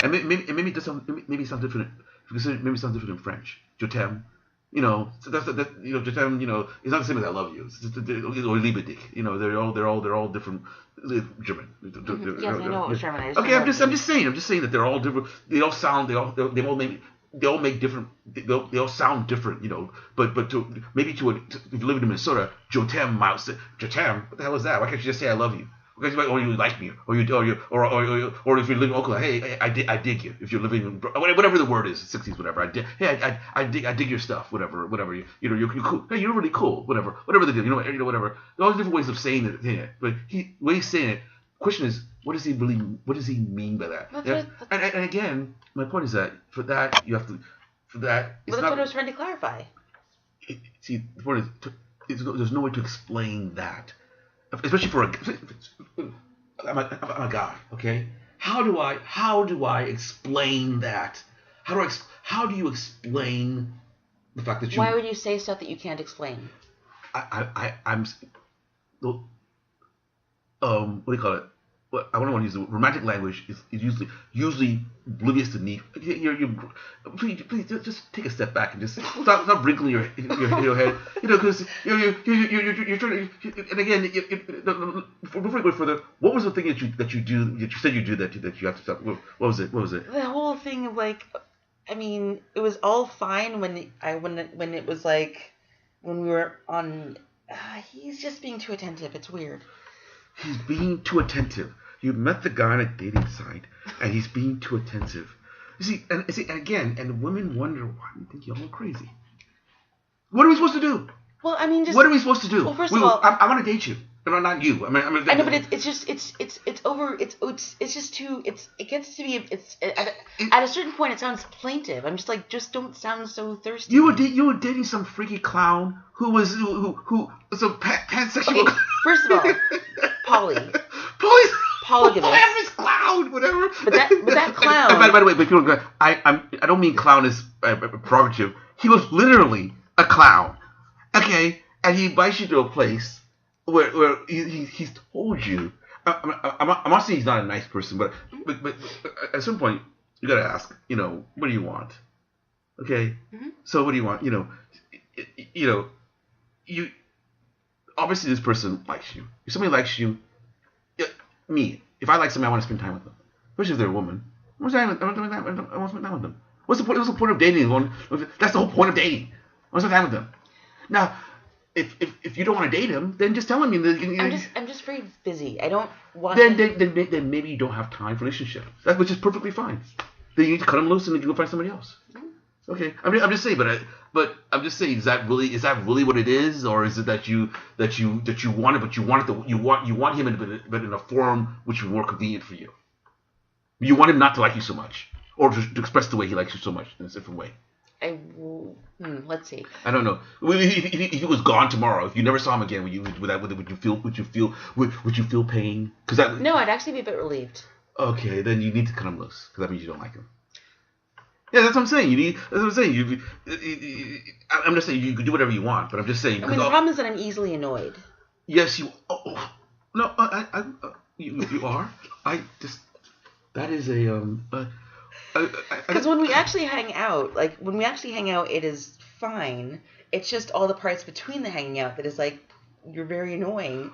And maybe it sounds different. Maybe it sounds different in French. Je t'aime. So that's je t'aime. It's not the same as I love you. It's just, or liebe dich. They're all different. German. Yes, I know what German is. Okay, I'm just saying that they're all different. They all sound. They all make different. They all sound different. But if you live in Minnesota, je t'aime, Miles. Je t'aime. What the hell is that? Why can't you just say I love you? Or you like me, or if you live in Oakland, hey, I dig you. If you're living in whatever the word is, 60s, whatever. I dig your stuff, whatever. You're cool. Hey, you're really cool, whatever the deal. Whatever. There's all different ways of saying it. But the way he's saying it. Question is, what does he mean by that? And again, my point is that for that you have to. For that, well, that's what I was trying to clarify. See, the point is, there's no way to explain that. Especially for I'm a guy, okay? How do I explain that? How do you explain the fact that you? Why would you say stuff that you can't explain? I'm what do you call it? I don't want to use the romantic language. Is usually oblivious to need. Please just take a step back and just stop wrinkling your head. Because you're trying to. And again, before we go further, what was the thing that you said you do that you have to stop? What was it? The whole thing of it was all fine when it was when we were on. He's just being too attentive. It's weird. He's being too attentive. You met the guy on a dating site, and he's being too attentive. You see, and again, and women wonder why we think y'all are crazy. What are we supposed to do? Well, what are we supposed to do? Well, first of all, I want to date you. No, not you. I know, but it's just too. It gets to be. At a certain point, it sounds plaintive. I'm just don't sound so thirsty. You were dating some freaky clown who was some pansexual. Okay, first of all, Polygamous. Whatever, clown, whatever. But that clown. By the way, I don't mean clown as prerogative. He was literally a clown. Okay, and he invites you to a place where he's told you. I'm not saying he's not a nice person, but at some point you gotta ask. What do you want? Okay. Mm-hmm. So what do you want? You obviously this person likes you. If somebody likes you. If I like somebody, I want to spend time with them. Especially if they're a woman. I want to spend time with them. What's the point of dating? That's the whole point of dating. I want to spend time with them. Now, if you don't want to date him, then just tell him. I'm just very busy. I don't want. Then maybe you don't have time for a relationship. Which is perfectly fine. Then you need to cut him loose and go find somebody else. Mm-hmm. Okay, I'm just saying, but I'm just saying, is that really what it is, or is it that you want it, but you want him in a form which is more convenient for you? You want him not to like you so much, or to express the way he likes you so much in a different way. Let's see. I don't know. If he was gone tomorrow, if you never saw him again, would you feel pain? No, I'd actually be a bit relieved. Okay, then you need to cut him loose, because that means you don't like him. Yeah, that's what I'm saying. I'm just saying you can do whatever you want, but I'm just saying. The problem is that I'm easily annoyed. Yes, you. Oh, no, you are. I just. That is a Because when we actually hang out, it is fine. It's just all the parts between the hanging out that is like, you're very annoying.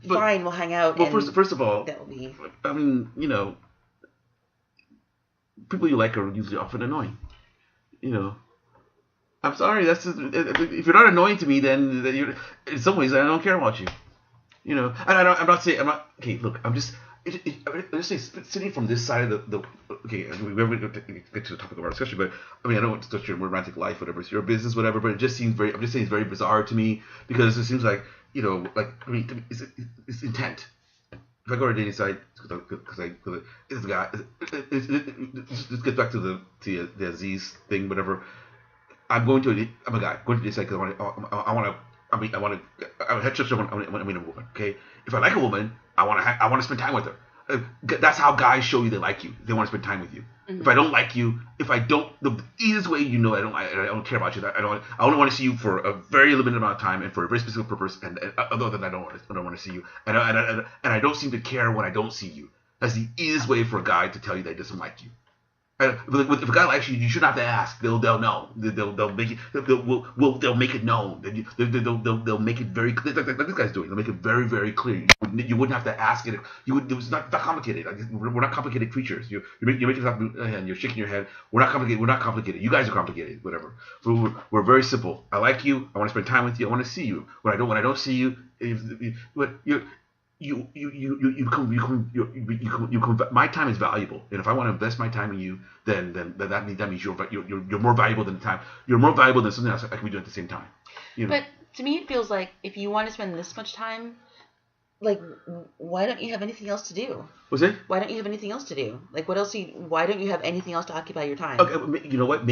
Fine, we'll hang out. Well, first of all, that'll be. I mean, people you like are usually often annoying. I'm sorry. That's just, if you're not annoying to me, then you're, in some ways I don't care about you. And I'm not saying I'm not. Okay, look, I'm just. Let's say sitting from this side of the okay, we never get to the topic of our discussion, but I mean I don't want to touch your romantic life, whatever, it's your business, whatever. But it just seems I'm just saying it's very bizarre to me because it seems like I mean to me, it's intent. If I go to a dating site because it's a guy, this gets back to the Aziz thing, whatever. I'm a guy going to this site because I want to heterosexual. I want to meet a woman. Okay, if I like a woman, I want to spend time with her. That's how guys show you they like you. They want to spend time with you. Mm-hmm. If I don't like you, the easiest way I don't care about you. I only want to see you for a very limited amount of time and for a very specific purpose. And other than that, I don't want to see you. And I don't seem to care when I don't see you. That's the easiest way for a guy to tell you they doesn't like you. If a guy likes you, you shouldn't have to ask. They'll know. They'll make it. They'll make it known. They'll make it very clear. Like this guy's doing. They'll make it very, very clear. You wouldn't have to ask it. It's not complicated. We're not complicated creatures. You're making yourself and you're shaking your head. We're not complicated. We're not complicated. You guys are complicated. Whatever. We're very simple. I like you. I want to spend time with you. I want to see you. When I don't see you, my time is valuable, and if I want to invest my time in you, then that means you're more valuable than the time. You're more valuable than something else I can be doing at the same time. But to me, it feels like if you want to spend this much time, like, why don't you have anything else to do? What's it? Why don't you have anything else to do? Like, what else? Why don't you have anything else to occupy your time? Okay, you know what?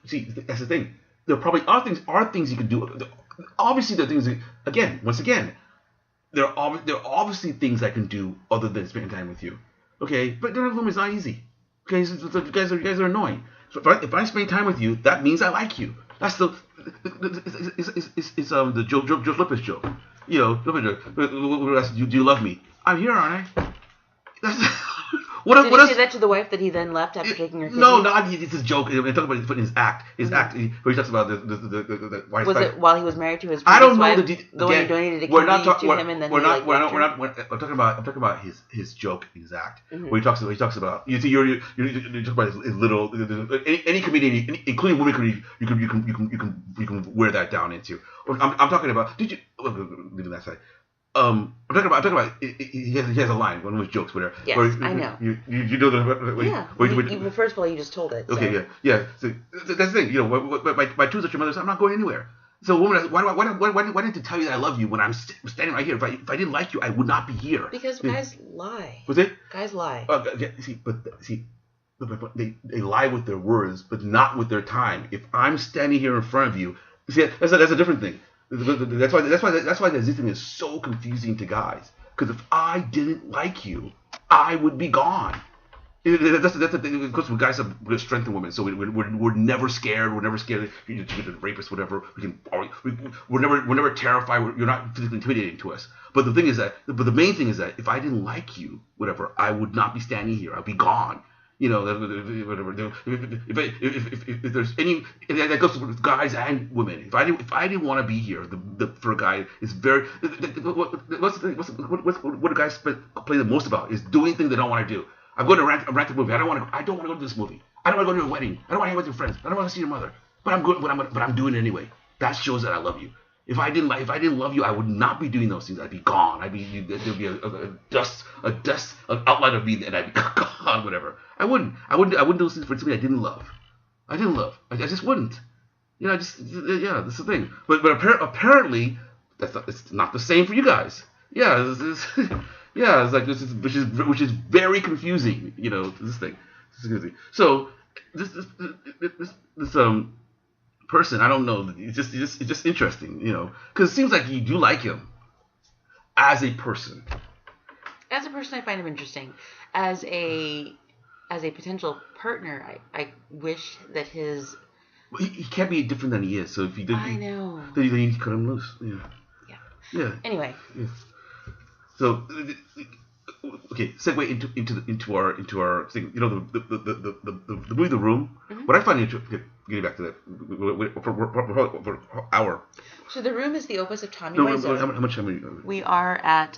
See, that's the thing. There probably are things you can do. Obviously, there are things. Once again. There are obviously things I can do other than spending time with you, okay? But doing them is not easy, okay? So you guys are annoying. So if I spend time with you, that means I like you. That's the George Lopez joke. Do you love me? I'm here, aren't I? That's Did he say that to the wife that he then left after taking her kidney? No, it's his joke. I'm talking about his act. Where he talks about the wife. Was it while he was married to his I don't know wife? The one who donated a kidney to him and then we're not. I'm talking about his joke, his act. Mm-hmm. Where he talks about. You talk about his little. Any comedian, including women comedian, you can wear that down into. I'm talking about. Did you leaving that side? I'm talking about. He has a line, one of his jokes, whatever. Yes, I know. You know the. Well, first of all, you just told it. Okay, so. yeah. So that's the thing. My two such your mother. I'm not going anywhere. So, woman, why didn't I tell you that I love you when I'm standing right here? If I didn't like you, I would not be here. Because guys lie. Was it? Guys lie. They lie with their words, but not with their time. If I'm standing here in front of you, see, that's a different thing. That's why the Aziz thing is so confusing to guys. Because if I didn't like you, I would be gone. That's the thing. Because guys have strength in women, so we're never scared. We're never scared. You're a rapist, whatever. We're never terrified. You're not physically intimidating to us. But the main thing is that if I didn't like you, whatever, I would not be standing here. I'd be gone. Whatever. If there's any, that goes to guys and women. If I didn't want to be here, for a guy, it's very. What do guys play the most about is doing things they don't want to do. I'm going to rent a movie. I don't want to go to this movie. I don't want to go to a wedding. I don't want to hang with your friends. I don't want to see your mother. But I'm doing it anyway. That shows that I love you. If I didn't love you, I would not be doing those things. I'd be gone. There'd be an outline of me, and I'd be gone. Whatever. I wouldn't do those things for somebody I didn't love. I just wouldn't. That's the thing. But apparently, it's not the same for you guys. Yeah, it's like this is which is very confusing. This thing. This is confusing. So this person, I don't know. It's just interesting, because it seems like you do like him as a person. As a person, I find him interesting. As a potential partner, I wish that his. Well, he can't be different than he is. So if he did, I know. Then you cut him loose. Yeah. Anyway. Yeah. So okay, segue into our thing. You know, the movie The Room. What I find interesting. Getting back to that for hour. So The Room is the opus of Tommy No, Wiseau. how much? We are at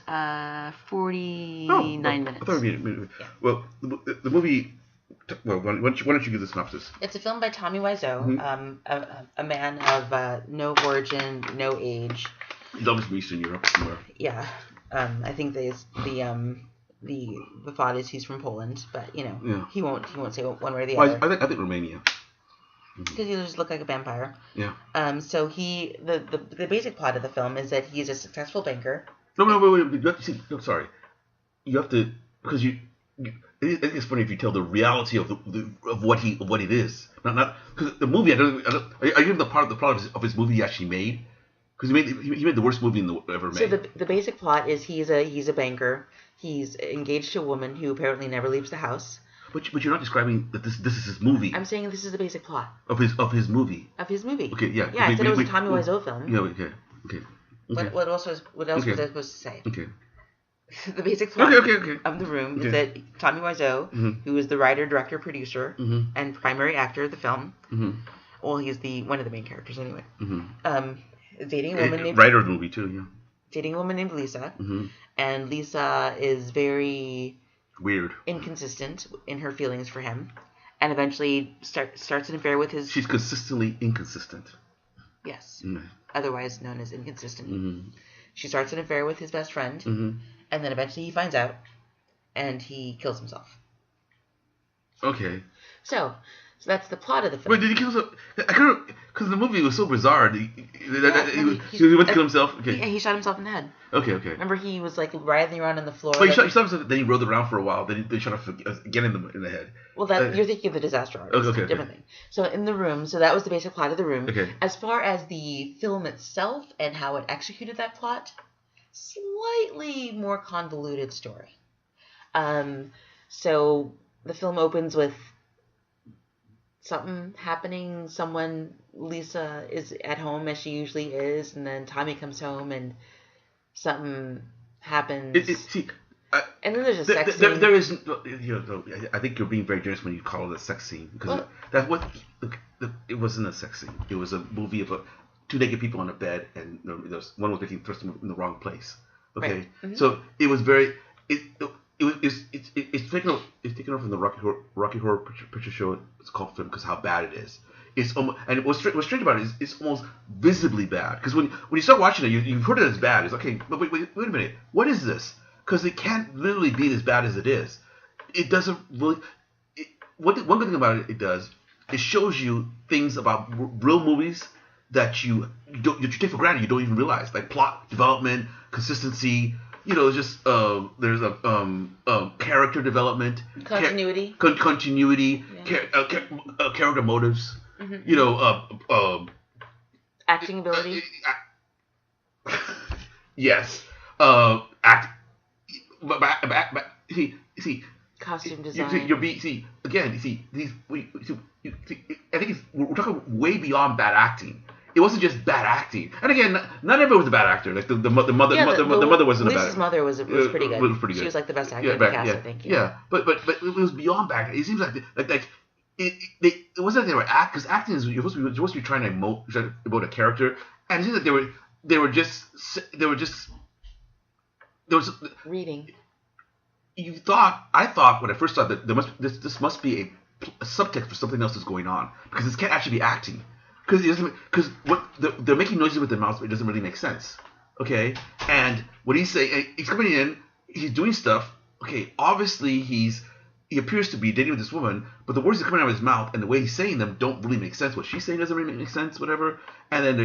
49 minutes. I thought Yeah. Well, the movie. Well, why don't you give the synopsis? It's a film by Tommy Wiseau, a man of no origin, no age. He's always from Eastern Europe somewhere. Yeah, I think the thought is he's from Poland, but he won't say one way or the other. I think Romania. Because he just look like a vampire. Yeah. So the basic plot of the film is that he's a successful banker. No, wait. You have to see. No, sorry. You have to because I think it's funny if you tell the reality of what it is. Not because the movie. Are you the part of his movie he actually made? Because he made the worst movie ever made. So the basic plot is he's a banker. He's engaged to a woman who apparently never leaves the house. But you're not describing that this is his movie. I'm saying this is the basic plot of his movie. Of his movie. Okay, yeah. Yeah, I said it was a Tommy Wiseau film. Yeah, okay. What else was I supposed to say? Okay. The basic plot of The Room is that Tommy Wiseau, who is the writer, director, producer, and primary actor of the film, well, he's one of the main characters anyway, dating a woman named... Writer of the movie, too, yeah. Dating a woman named Lisa, and Lisa is very... weird. Inconsistent in her feelings for him, and eventually starts an affair with his... She's consistently inconsistent. Yes. Otherwise known as inconsistent. She starts an affair with his best friend, and then eventually he finds out, and he kills himself. Okay. So that's the plot of the film. Wait, did he kill himself? I couldn't... Because the movie was so bizarre. He went to kill himself? Okay. Yeah, he shot himself in the head. Okay. Remember, he was like writhing around on the floor. Well, he shot himself, then he rolled around for a while. Then they shot him again in the head. Well, you're thinking of the disaster artist. Okay. Different thing. So in The Room, so that was the basic plot of The Room. Okay. As far as the film itself and how it executed that plot, slightly more convoluted story. So the film opens with something happening. Lisa is at home as she usually is, and then Tommy comes home and something happens. And then there's a sex scene. There is, I think you're being very generous when you call it a sex scene because it wasn't a sex scene. It was a movie of two naked people on a bed, and one was making thrust in the wrong place. Okay, right. So it was very it's taken over from the Rocky Horror Picture Show. It's called film because how bad it is. It's almost, and what's strange about it is it's almost visibly bad. Because when you start watching it, you've heard it as bad. It's okay, but wait a minute. What is this? Because it can't literally be as bad as it is. It doesn't really. One good thing about it does, it shows you things about real movies that you take for granted. You don't even realize, like plot development, consistency. Just there's a character development, continuity, character motives. Acting ability. Yes. See. Costume design. I think we're talking way beyond bad acting. It wasn't just bad acting, and again, not everyone was a bad actor. Like the mother wasn't a bad. Lisa's mother was pretty good. Was pretty good. She was like the best actor in the cast, I think. Yeah, but it was beyond bad. It seems like it wasn't like they were because acting is you're supposed to be trying to emote a character, and it seems like they were just reading. I thought when I first saw that this must be a subtext for something else that's going on because this can't actually be acting. Because what they're making noises with their mouths, but it doesn't really make sense. Okay, and what he's saying, he's coming in, he's doing stuff. Okay, obviously he appears to be dating with this woman, but the words that are coming out of his mouth and the way he's saying them don't really make sense. What she's saying doesn't really make sense, whatever. And then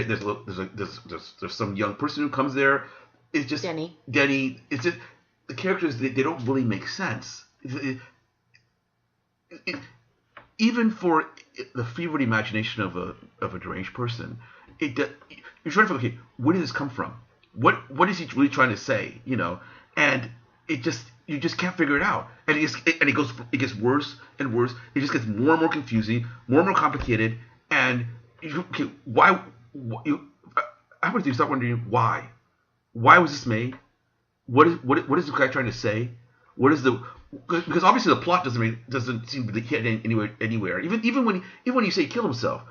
there's some young person who comes there. It's just Denny. It's just the characters they don't really make sense. Even for the fevered imagination of a deranged person, you're trying to figure, okay, where did this come from? What is he really trying to say? And you just can't figure it out. And it gets worse and worse. It just gets more and more confusing, more and more complicated. And why? Afterwards, you start wondering why. Why was this made? What is this guy trying to say? What is the because obviously the plot doesn't seem to get anywhere. Even when you say he killed himself,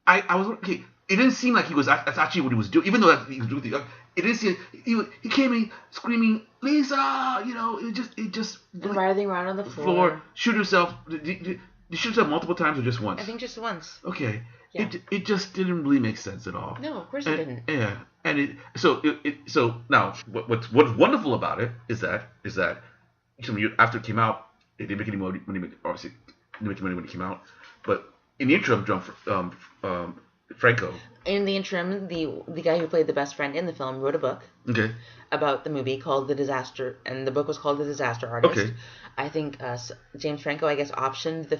I was okay. It didn't seem like that's actually what he was doing. Even though he was doing the it didn't seem he came in screaming Lisa. It just and writhing around on the floor. Shoot himself. Did you shoot himself multiple times or just once? I think just once. Okay. Yeah. It just didn't really make sense at all. No, of course it didn't. Yeah, and so now what's wonderful about it is that after it came out, it didn't make any money. Obviously, didn't make money when it came out. But in the interim, Franco. In the interim, the guy who played the best friend in the film wrote a book. Okay. About the movie called The Disaster, and the book was called The Disaster Artist. Okay. I think James Franco, I guess, optioned the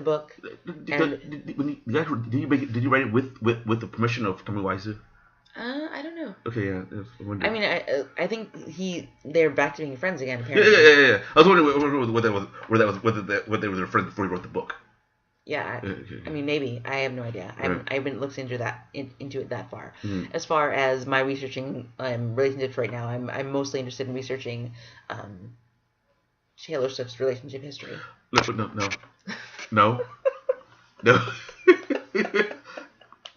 book. Did you write it with the permission of Tommy Wiseau? I don't know. Okay, yeah. I mean, I think they're back to being friends again. Apparently. Yeah. I was wondering whether they were friends before he wrote the book. Yeah, I mean, maybe. I have no idea. I haven't looked into it that far. Mm. As far as my researching relationships right now, I'm mostly interested in researching Taylor Swift's relationship history. No.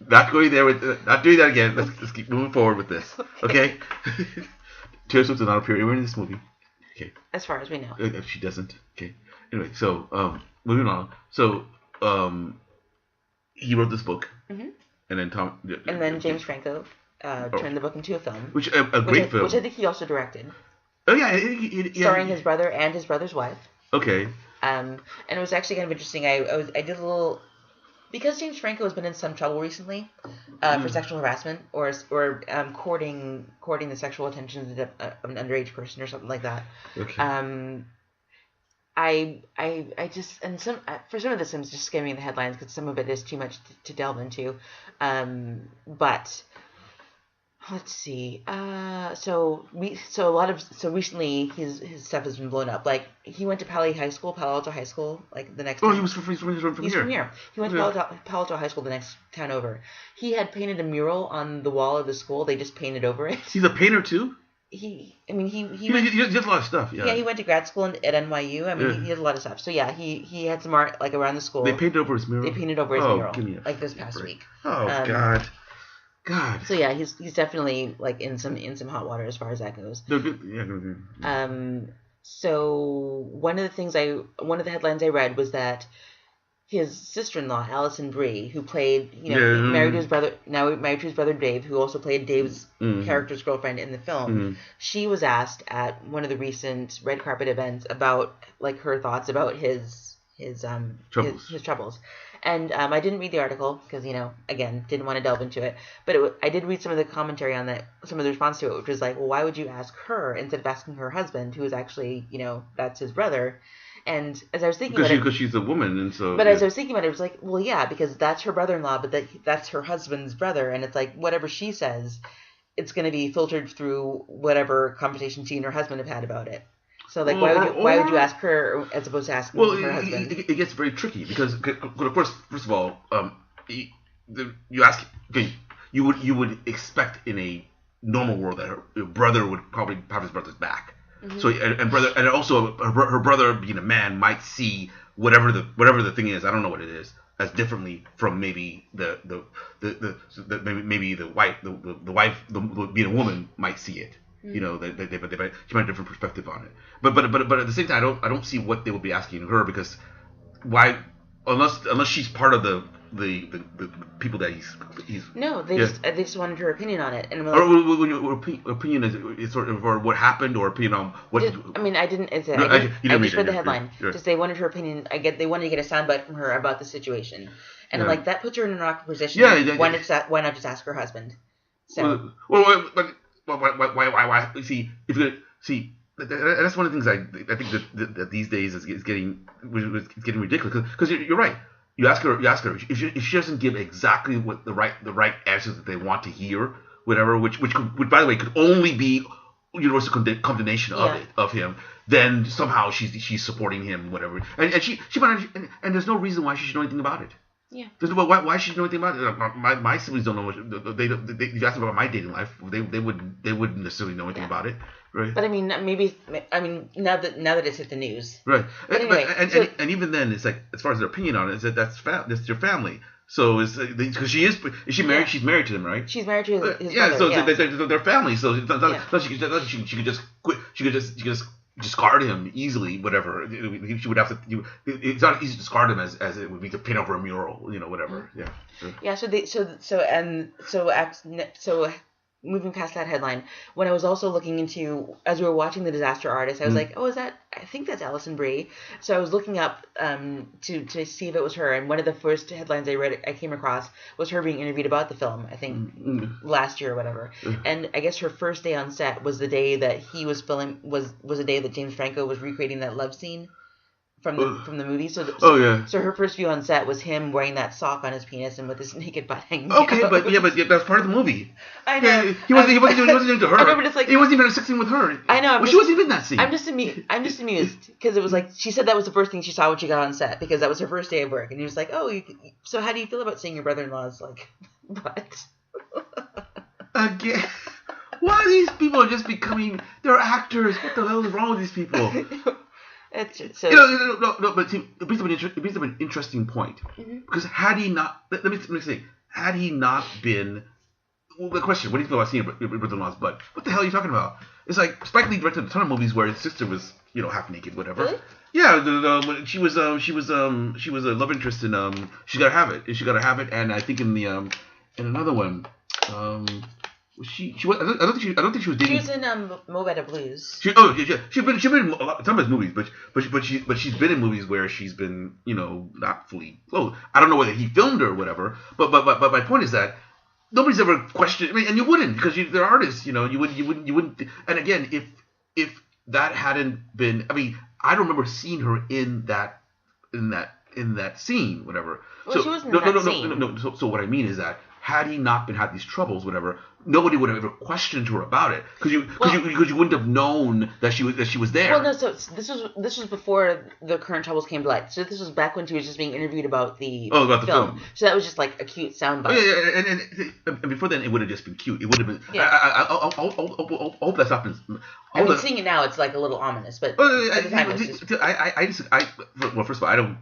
Not going there not doing that again. Let's keep moving forward with this. Okay. Taylor Swift does not appear anywhere in this movie. Okay. As far as we know. She doesn't. Okay. Anyway, so moving on. So he wrote this book, mm-hmm. and then James Franco turned the book into a film, which a great film, which I think he also directed. Oh yeah, starring his brother and his brother's wife. Okay. And it was actually kind of interesting. I did a little because James Franco has been in some trouble recently for sexual harassment or courting the sexual attentions of an underage person or something like that. Okay. I just and some for some of this I'm just skimming the headlines because some of it is too much to delve into, but let's see. So recently his stuff has been blown up. Like he went to Palo Alto High School, like the next. Oh, town. he's from here. He went to Palo Alto High School, the next town over. He had painted a mural on the wall of the school. They just painted over it. He's a painter too. He does a lot of stuff. Yeah. Yeah, he went to grad school at NYU. I mean, he has a lot of stuff. So yeah, he had some art like around the school. They painted over his mural. Mural like this past week. Oh God. So yeah, he's definitely like in some hot water as far as that goes. So one of the headlines I read was that his sister-in-law, Alison Brie, who played, married to his brother Dave, who also played Dave's character's girlfriend in the film, she was asked at one of the recent red carpet events about like her thoughts about his troubles. And I didn't read the article because, again, didn't want to delve into it. But I did read some of the commentary on that, some of the response to it, which was like, well, why would you ask her instead of asking her husband, who is actually, that's his brother? And as I was thinking about it... Because she's a woman, and so... But as I was thinking about it, it was like, well, yeah, because that's her brother-in-law, but that's her husband's brother. And it's like, whatever she says, it's going to be filtered through whatever conversation she and her husband have had about it. So, like, why would you ask her as opposed to asking her husband? It gets very tricky because, of course, first of all, you ask, okay, you would expect in a normal world that her brother would probably have his brother's back. Mm-hmm. So and also her brother being a man might see whatever the thing is, I don't know what it is, as differently from maybe maybe the wife being a woman might see it. She might have a different perspective on it. But at the same time, I don't see what they would be asking her, because why, unless she's part of the people that he's. No, they just wanted her opinion on it, and opinion is sort of or what happened, or opinion on what. I didn't. I just read the headline. Sure. Just they wanted her opinion. They wanted to get a soundbite from her about the situation, and I'm like, that puts her in an awkward position. Yeah. Why not just ask her husband? So. Why? See, if you see, that's one of the things I think that these days is getting ridiculous, because you're right. You ask her if she doesn't give exactly what the right answers that they want to hear, whatever, which by the way could only be universal condemnation of him, then somehow she's supporting him, whatever, and she might, and there's no reason why she should know anything about it. Yeah. Why should she know anything about it? My siblings don't know what they if you ask them about my dating life, they wouldn't necessarily know anything about it, right? But I mean, now that it's hit the news, right? But anyway, and even then, it's like as far as their opinion on it, is that that's your family. So it's because is she married? Yeah. She's married to him, right? She's married to his yeah. brother. So they're family. So it's not she could just quit. She could just discard him easily. Whatever. She would have to. It's not easy to discard him as it would be to paint over a mural. Whatever. Yeah. Yeah. So moving past that headline, when I was also looking into, as we were watching The Disaster Artist, I was like, oh, I think that's Alison Brie. So I was looking up to see if it was her, and one of the first headlines I came across was her being interviewed about the film, I think last year or whatever. And I guess her first day on set was the day that he was filming, was the day that James Franco was recreating that love scene from the movie. So her first view on set was him wearing that sock on his penis and with his naked butt hanging okay, out. but that's part of the movie. I know. He wasn't into her. I know, but it's like he wasn't even having sex scene with her. I know. She wasn't even in that scene. I'm just amused because it was like she said that was the first thing she saw when she got on set because that was her first day of work, and he was like, "Oh, so how do you feel about seeing your brother-in-law's like butt?" Again. Why are these people just becoming? They're actors. What the hell is wrong with these people? It's just, so no, but see, it brings up an interesting point. Because had he not, let me say, had he not been, well, the question, what do you feel about seeing your brother-in-law's butt? What the hell are you talking about? It's like Spike Lee directed a ton of movies where his sister was, half naked, whatever. Really? Yeah, she was a love interest in She Gotta Have It. She Gotta Have It, and I think in another one, She was. I don't think she was dating. She was in Mo Better Blues. She's been in some of his movies, but she's been in movies where she's been not fully clothed. I don't know whether he filmed her or whatever. But my point is that nobody's ever questioned. I mean, and you wouldn't because they're artists. You wouldn't. And again, if that hadn't been, I mean, I don't remember seeing her in that scene, whatever. Well, she wasn't in that scene. No. So what I mean is that had he not had these troubles, whatever, nobody would have ever questioned her about it because you wouldn't have known that she was there. Well, no. So this was before the current troubles came to light. So this was back when she was just being interviewed about the film. So that was just like a cute soundbite. Yeah, and before then it would have just been cute. It would have been. Yeah. I hope that's not been. I mean, seeing it now, it's like a little ominous, but at the time, well, first of all,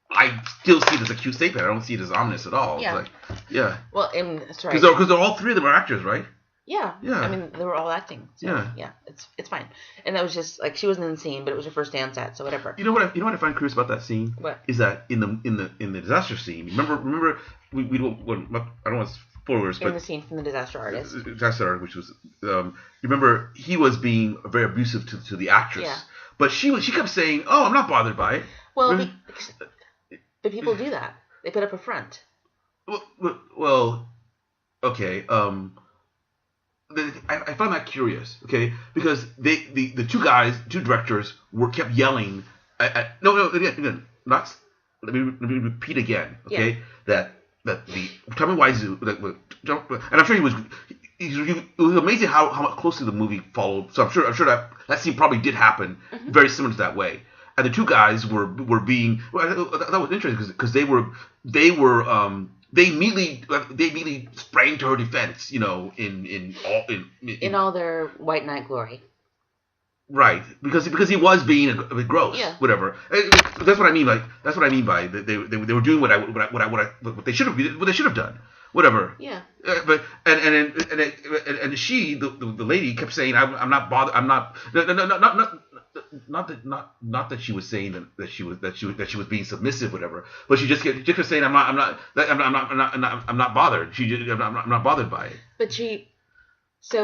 I still see it as a cute statement. I don't see it as ominous at all. Yeah. It's like, yeah. Well, sorry. Because they're all three of them are actors, right? Yeah. Yeah. I mean, they were all acting. So, yeah. It's fine. And that was just like she wasn't in the scene, but it was her first day on set, so whatever. You know what I find curious about that scene? What? Is that in the disaster scene? Remember we don't. I don't want spoilers, but in the scene from The Disaster Artist. Disaster Artist, which was you remember he was being very abusive to the actress. Yeah. But she kept saying, "Oh, I'm not bothered by it." Well, but people do that. They put up a front. Well, okay. I find that curious. Okay, because the two directors kept yelling. Again, not. Let me repeat again. Okay, yeah. that the Tommy Wiseau, and I'm sure he was. It was amazing how closely the movie followed. So I'm sure that scene probably did happen very similar to that way. And the two guys were being. Well, that was interesting because they immediately sprang to her defense. In all their white knight glory. Right, because he was being a bit gross. Yeah. Whatever. That's what I mean. That's what I mean by they were doing what they should have done. Whatever. Yeah. But and she the lady kept saying I'm not bothered. I'm not not that she was saying that she was being submissive, whatever. But she just kept saying I'm not bothered. I'm not bothered by it. But she. So.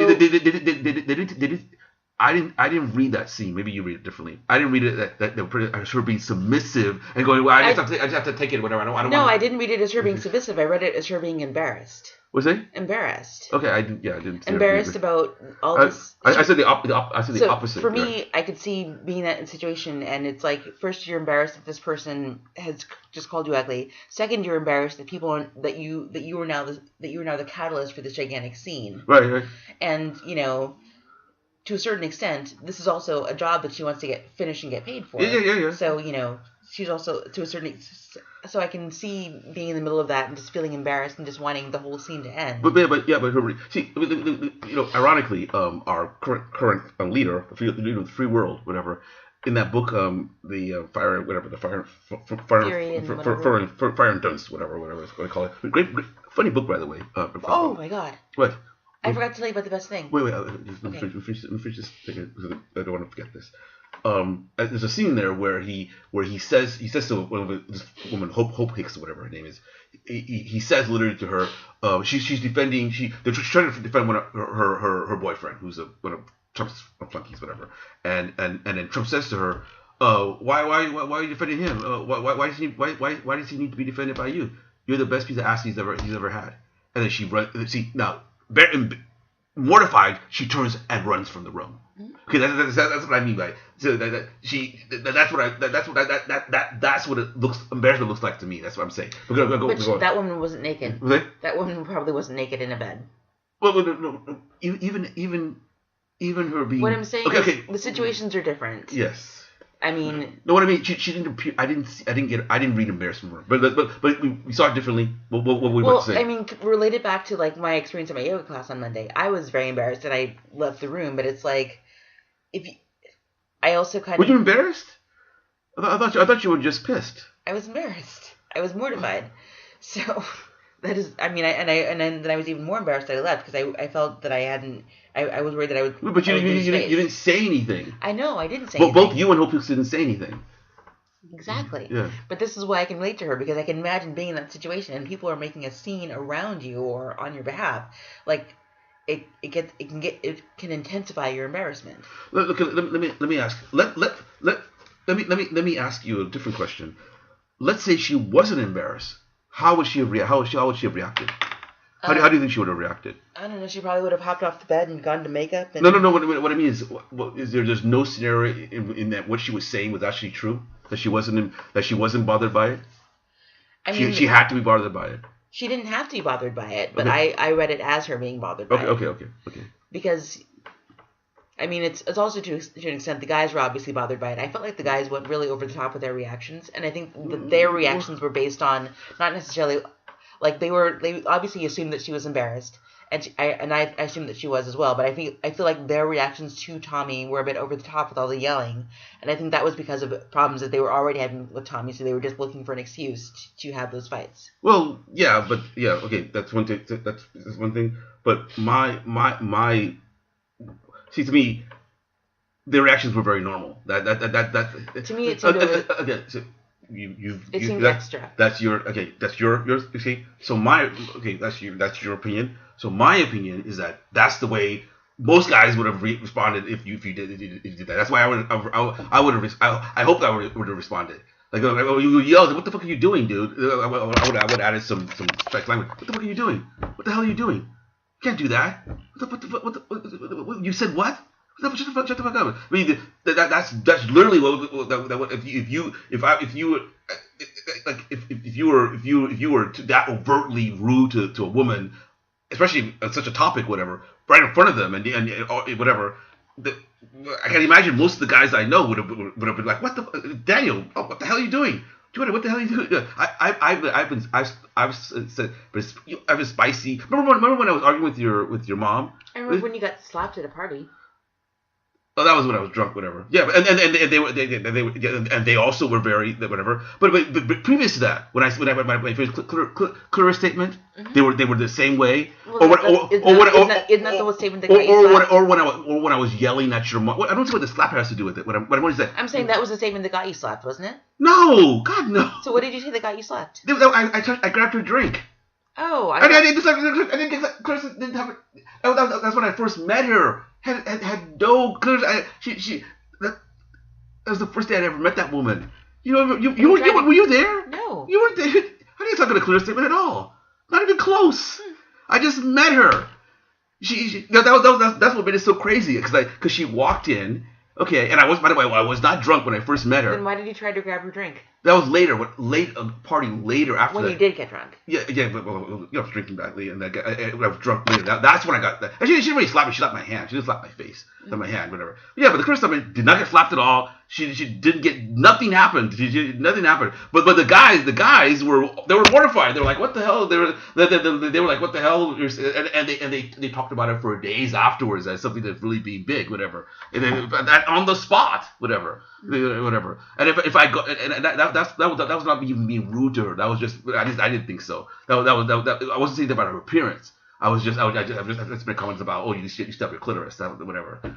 I didn't read that scene. Maybe you read it differently. I didn't read it that her being submissive and going. Well, I just have to take it. Whatever. I didn't read it as her being submissive. I read it as her being embarrassed. Was it? Embarrassed. Okay, I didn't. Embarrassed about all this. I said the opposite. For me, I could see being that in situation, and it's like first you're embarrassed that this person has just called you ugly. Second, you're embarrassed that people that you are now the catalyst for this gigantic scene. Right. And to a certain extent, this is also a job that she wants to get finished and get paid for. Yeah. So, she's also, to a certain so I can see being in the middle of that and just feeling embarrassed and just wanting the whole scene to end. But see, ironically, our current leader, the free world, whatever, in that book, the fire and dunce, whatever it's going to call it. Great, funny book, by the way. Oh my god! What? I forgot to tell you about the best thing. Wait, let me finish this thing because I don't want to forget this. There's a scene there where he says to this woman, Hope Hicks, or whatever her name is. He says literally to her, she's defending. They're trying to defend one of her boyfriend, who's one of Trump's flunkies, whatever. And then Trump says to her, why are you defending him? Why does he need to be defended by you? You're the best piece of ass he's ever had. And then she runs. See now, mortified, she turns and runs from the room. Okay, that's what I mean by so that's what it looks embarrassment looks like to me. That's what I'm saying. But go that woman wasn't naked. Okay? That woman probably wasn't naked in a bed. Well, no. Even her being. What I'm saying is the situations are different. Yes. I mean. No, what I mean, she didn't appear. I didn't read embarrassment from her, but we saw it differently. What we want to say? I mean, related back to like my experience in my yoga class on Monday, I was very embarrassed and I left the room. But it's like, I also kind of. Were you embarrassed? I thought you were just pissed. I was embarrassed. I was mortified. So that is. I mean, then I was even more embarrassed that I left because I felt that I hadn't. I was worried that I would. But you didn't say anything. I know I didn't say anything. Both you and Hope Hicks didn't say anything. Exactly. Yeah. But this is why I can relate to her because I can imagine being in that situation and people are making a scene around you or on your behalf. Like it can intensify your embarrassment. Look, let me ask. Let me ask you a different question. Let's say she wasn't embarrassed. How would she have reacted? How do you think she would have reacted? I don't know. She probably would have hopped off the bed and gone to makeup. And... No. What I mean is there's no scenario in that what she was saying was actually true? That she wasn't bothered by it? I mean, she had to be bothered by it. She didn't have to be bothered by it, but okay. I read it as her being bothered by it. Okay. Because, I mean, it's also to an extent the guys were obviously bothered by it. I felt like the guys went really over the top with their reactions, and I think that their reactions were based on not necessarily. Like they obviously assumed that she was embarrassed, and I assumed that she was as well. But I feel like their reactions to Tommy were a bit over the top with all the yelling, and I think that was because of problems that they were already having with Tommy, so they were just looking for an excuse to have those fights. Well, okay, that's one thing. That's one thing. But my see, to me, their reactions were very normal. That to me it seemed okay. So, it seems extra. That's your okay. So that's your opinion. So my opinion is that's the way most guys would have responded if you did that. That's why I hope I would have responded. Like you yelled, "What the fuck are you doing, dude?" I would have added some strike language. What the fuck are you doing? What the hell are you doing? You can't do that. What you said what? Shut the fuck up! I mean, that's literally what if you were that overtly rude to a woman, especially on such a topic, whatever, right in front of them and whatever. I can imagine most of the guys I know would have been like, "What the Daniel? Oh, what the hell are you doing? What the hell are you doing?" I've said, but I've been spicy. Remember when I was arguing with your mom? I remember when you got slapped at a party. Oh, that was when I was drunk, whatever. Yeah, and they also were very whatever. But previous to that, when I read my first clear statement, they were the same way. Well, isn't that the statement that got you slapped? Or when I was yelling at your mom. I don't see what the slap has to do with it. What is that? I'm saying that was the statement that got you slapped, wasn't it? No, God no. So what did you say that got you slapped? I grabbed her drink. Oh, I didn't Clarissa didn't have it. That's when I first met her. Had no Clarissa. That was the first day I'd ever met that woman. You know, were you there? No. You weren't there. I didn't talk to Clarissa statement at all. Not even close. I just met her. That's what made it so crazy because she walked in. Okay, and by the way, I was not drunk when I first met her. Then why did you try to grab her drink? That was later, party later after when that. you did get drunk. Yeah, but I was drinking badly, and I was drunk later. That's when I got that. And she didn't really slap me. She slapped my hand. She didn't slap my face. Slapped my hand, whatever. Yeah, but the first time I did not get slapped at all. She didn't get nothing happened. Nothing happened. But the guys were mortified. They were like, what the hell? They were like, what the hell? And they talked about it for days afterwards as something that's really being big, whatever. And then that on the spot, whatever. And if I go, and that was not even being rude to her. That was just I didn't think so. That I wasn't saying about her appearance. I just made comments about, oh, you step your clitoris, whatever. I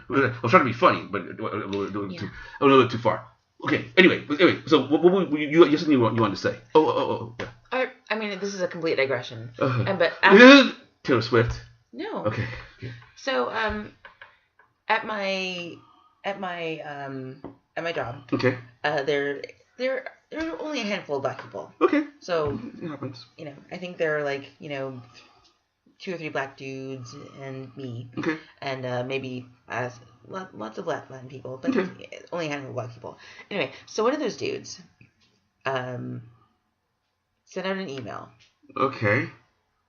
was trying to be funny, but a little bit too far. Okay. Anyway. So what you something you want to say? Oh. Yeah. I mean, this is a complete digression. But Taylor Swift. No. Okay. So at my job. Okay. There are only a handful of black people. Okay. So it happens. I think there are like 2 or 3 black dudes and me. Okay. And maybe lots of Latin people, but only a handful of black people. Anyway, so one of those dudes sent out an email. Okay.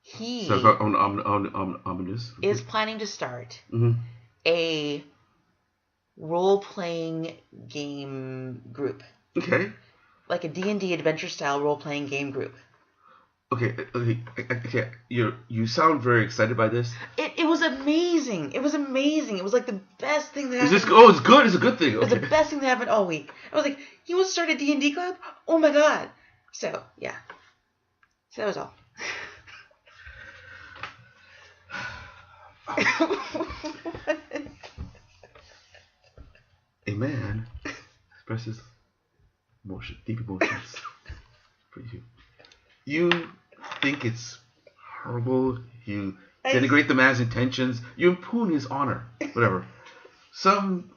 He ominous. is planning to start Mm-hmm. a role-playing game group. Okay. Like a D&D adventure-style role-playing game group. Okay. You sound very excited by this. It was amazing. It was like the best thing that happened. Is this? Oh, it's good. It's a good thing. Okay. It was the best thing that happened all week. I was like, he wants to start a D&D club? Oh my god. So, yeah. So that was all. A man expresses deep emotions for you. You think it's horrible. You denigrate the man's intentions. You impugn his honor. Whatever. Some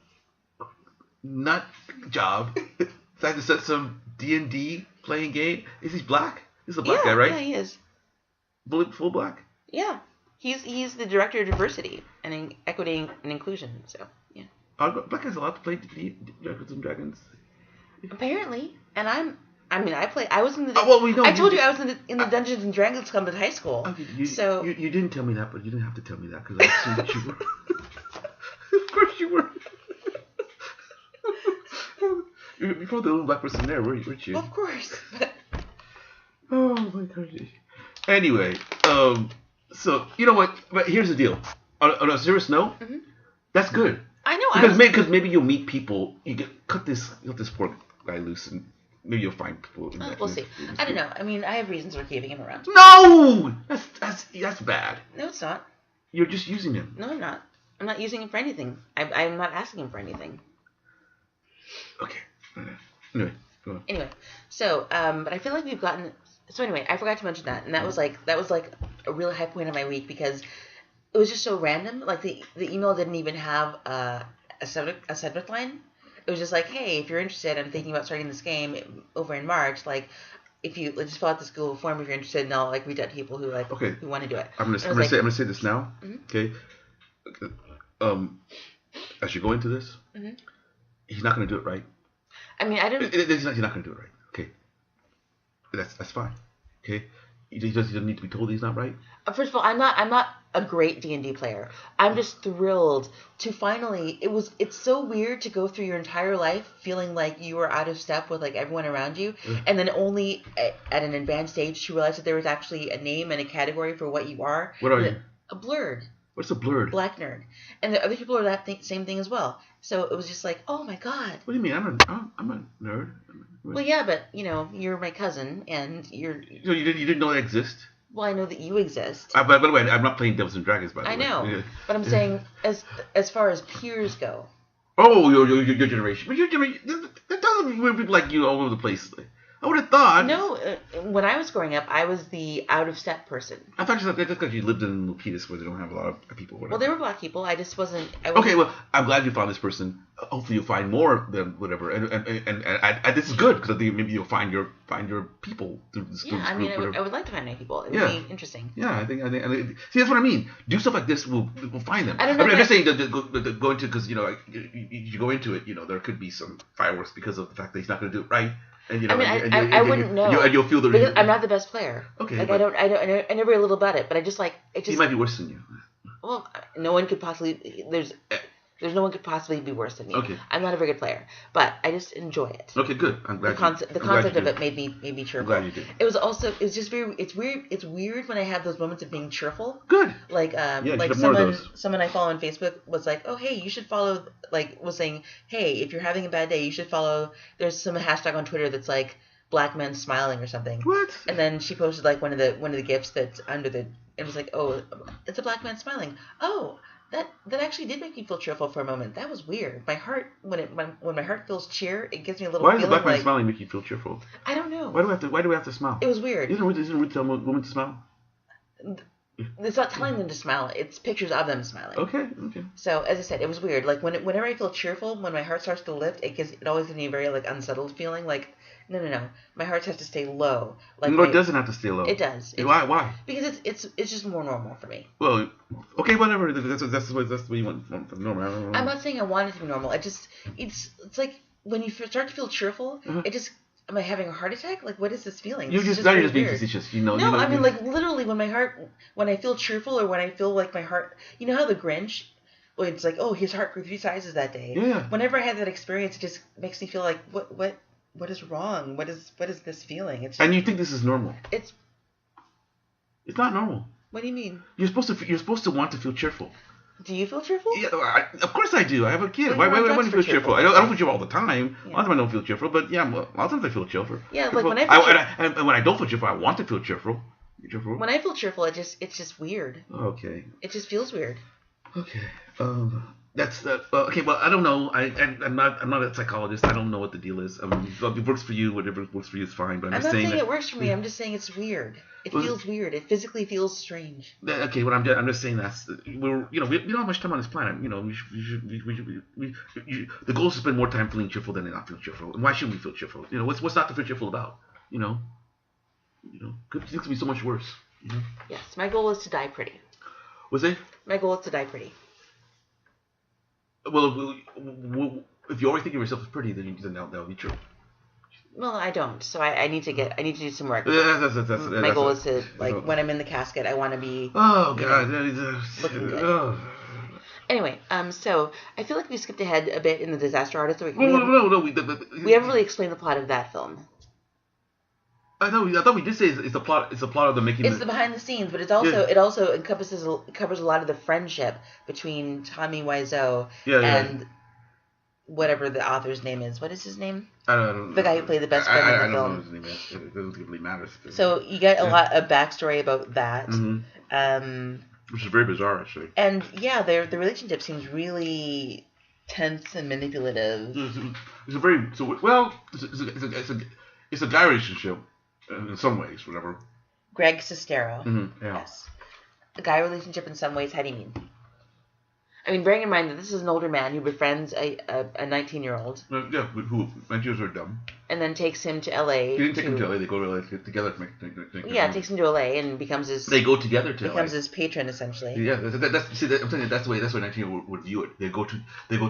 nut job decided to set some D&D playing game. Is he black? He's a black guy, right? Yeah, he is. Full black? Yeah. He's the director of diversity and equity and inclusion. So, yeah. Black guys allowed to play Dungeons and Dragons? Apparently. And I was in the. We know. I told you I was in the Dungeons and Dragons club at high school. Okay, you didn't tell me that, but you didn't have to tell me that because I assumed that you were. Of course you were. You're probably the only black person there, weren't you? Of course. Oh my gosh. Anyway, so you know what? But here's the deal. On a serious note, that's good. I know. Because maybe you'll meet people. You cut this poor guy loose and. Maybe you'll find people. We'll see. I don't know. I mean, I have reasons for keeping him around. No, that's bad. No, it's not. You're just using him. No, I'm not. I'm not using him for anything. I'm not asking him for anything. Okay. Anyway, go on. Anyway, so but I feel like we've gotten. So anyway, I forgot to mention that, and that was like a really high point of my week because it was just so random. Like the email didn't even have a subject line. It was just like, hey, if you're interested, I'm thinking about starting this game over in March. Like, if you just fill out this Google form if you're interested, and I'll like reach out to people who who want to do it. I'm gonna say this now. Okay. As you go into this, he's not gonna do it right. I mean, I don't. He's not gonna do it right. Okay. That's fine. Okay. He doesn't need to be told he's not right. First of all, I'm not a great D&D player. I'm just thrilled to finally. It's so weird to go through your entire life feeling like you are out of step with like everyone around you, and then only at an advanced stage to realize that there was actually a name and a category for what you are. What are you? A blurred. What's a blurred? Black nerd. And the other people are that same thing as well. So it was just like, oh my god. What do you mean? I'm a nerd. Well, yeah, but you're my cousin, and you're. So you didn't know I exist? Well, I know that you exist. By the way, I'm not playing Dungeons and Dragons. By the way, I know, yeah. But I'm saying as far as peers go. Oh, your generation. But your generation, that doesn't mean people like you all over the place. I would have thought. No, when I was growing up, I was the out of step person. I thought just because you lived in Milpitas where they don't have a lot of people. Whatever. Well, there were black people. I just wasn't. Okay, well, I'm glad you found this person. Hopefully, you'll find more than whatever. And this is good because I think maybe you'll find your people through this group. I mean, I would like to find new people. It would be interesting. Yeah, I think. See, that's what I mean. Do stuff like this. We'll find them. I don't know. I'm just saying to go into because you go into it. There could be some fireworks because of the fact that he's not going to do it right. And, I wouldn't know. And you'll feel because I'm not the best player. Okay. Like I know very little about it, but I just like it. Just he might be worse than you. Well, no one could possibly. There's no one could possibly be worse than me. Okay. I'm not a very good player, but I just enjoy it. Okay, good. I'm glad. The concept of it made me cheerful. I'm glad you did. It was also just very. It's weird when I have those moments of being cheerful. Good. Like someone I follow on Facebook was like, oh hey, you should follow. Like was saying, hey, if you're having a bad day, you should follow. There's some hashtag on Twitter that's like black men smiling or something. What? And then she posted like one of the gifs that's under the. It was like, oh, it's a black man smiling. Oh. That actually did make me feel cheerful for a moment. That was weird. My heart, when my heart feels cheer, it gives me a little. Why does feeling the black man like, smiling make you feel cheerful? I don't know. Why do we have to smile? It was weird. Isn't it rude to tell a woman to smile? It's not telling them to smile. It's pictures of them smiling. Okay. So as I said, it was weird. Like whenever I feel cheerful, when my heart starts to lift, it always gives me a very like unsettled feeling. Like no, my heart has to stay low. Like no, it doesn't have to stay low. It does. Why? Because it's just more normal for me. Well, okay, whatever. That's the way you want normal. I'm not saying I want it to be normal. It's like when you start to feel cheerful, it just. Am I having a heart attack? Like, what is this feeling? You're just being facetious, No, I mean, like, literally, when I feel cheerful or when I feel like my heart, you know how the Grinch, well, it's like, oh, his heart grew 3 sizes that day. Yeah. Whenever I have that experience, it just makes me feel like, what is wrong? What is this feeling? It's just, and you think this is normal? It's not normal. What do you mean? You're supposed to want to feel cheerful. Do you feel cheerful? Yeah, of course I do. I have a kid. Why would I feel cheerful? I don't feel cheerful all the time. Yeah. A lot of times I don't feel cheerful, but yeah, a lot of times I feel cheerful. Yeah, like when and when I don't feel cheerful, I want to feel cheerful. When I feel cheerful, it's just weird. Okay. It just feels weird. Okay. That's okay. Well, I don't know. I'm not a psychologist. I don't know what the deal is. If it works for you, whatever works for you is fine. But I'm not saying it works for me. I'm just saying it's weird. It feels weird. It physically feels strange. Okay, well, I'm just saying we don't have much time on this planet. The goal is to spend more time feeling cheerful than not feeling cheerful. And why shouldn't we feel cheerful? What's not to feel cheerful about? Things could be so much worse. Yes, my goal is to die pretty. Was it? My goal is to die pretty. Well, if you always think of yourself as pretty, then that'll be true. Well, I don't. So I need to do some work. My goal is to when I'm in the casket, I want to be. Oh God! Looking good. Anyway, so I feel like we skipped ahead a bit in the Disaster Artist. No. We haven't really explained the plot of that film. I thought we did say it's the plot. It's the plot of the making. It's the behind the scenes, but it also covers a lot of the friendship between Tommy Wiseau and whatever the author's name is. What is his name? I don't know. The guy who played the best friend in the film. I don't know his name is. It doesn't really matter. So you get a lot of backstory about that. Mm-hmm. Which is very bizarre, actually. And yeah, the relationship seems really tense and manipulative. It's a guy relationship in some ways, whatever. Greg Sestero. Mm-hmm, yeah. Yes. A guy relationship in some ways. How do you mean? I mean, bearing in mind that this is an older man who befriends a 19-year-old. Yeah, who 19-years are dumb. And then takes him to L.A. He didn't take him to L.A. They go to L.A. together to make yeah, takes him to L.A. and becomes his. They go together to becomes LA. his patron essentially. Yeah, I'm telling you that's the way 19-year would view it. They go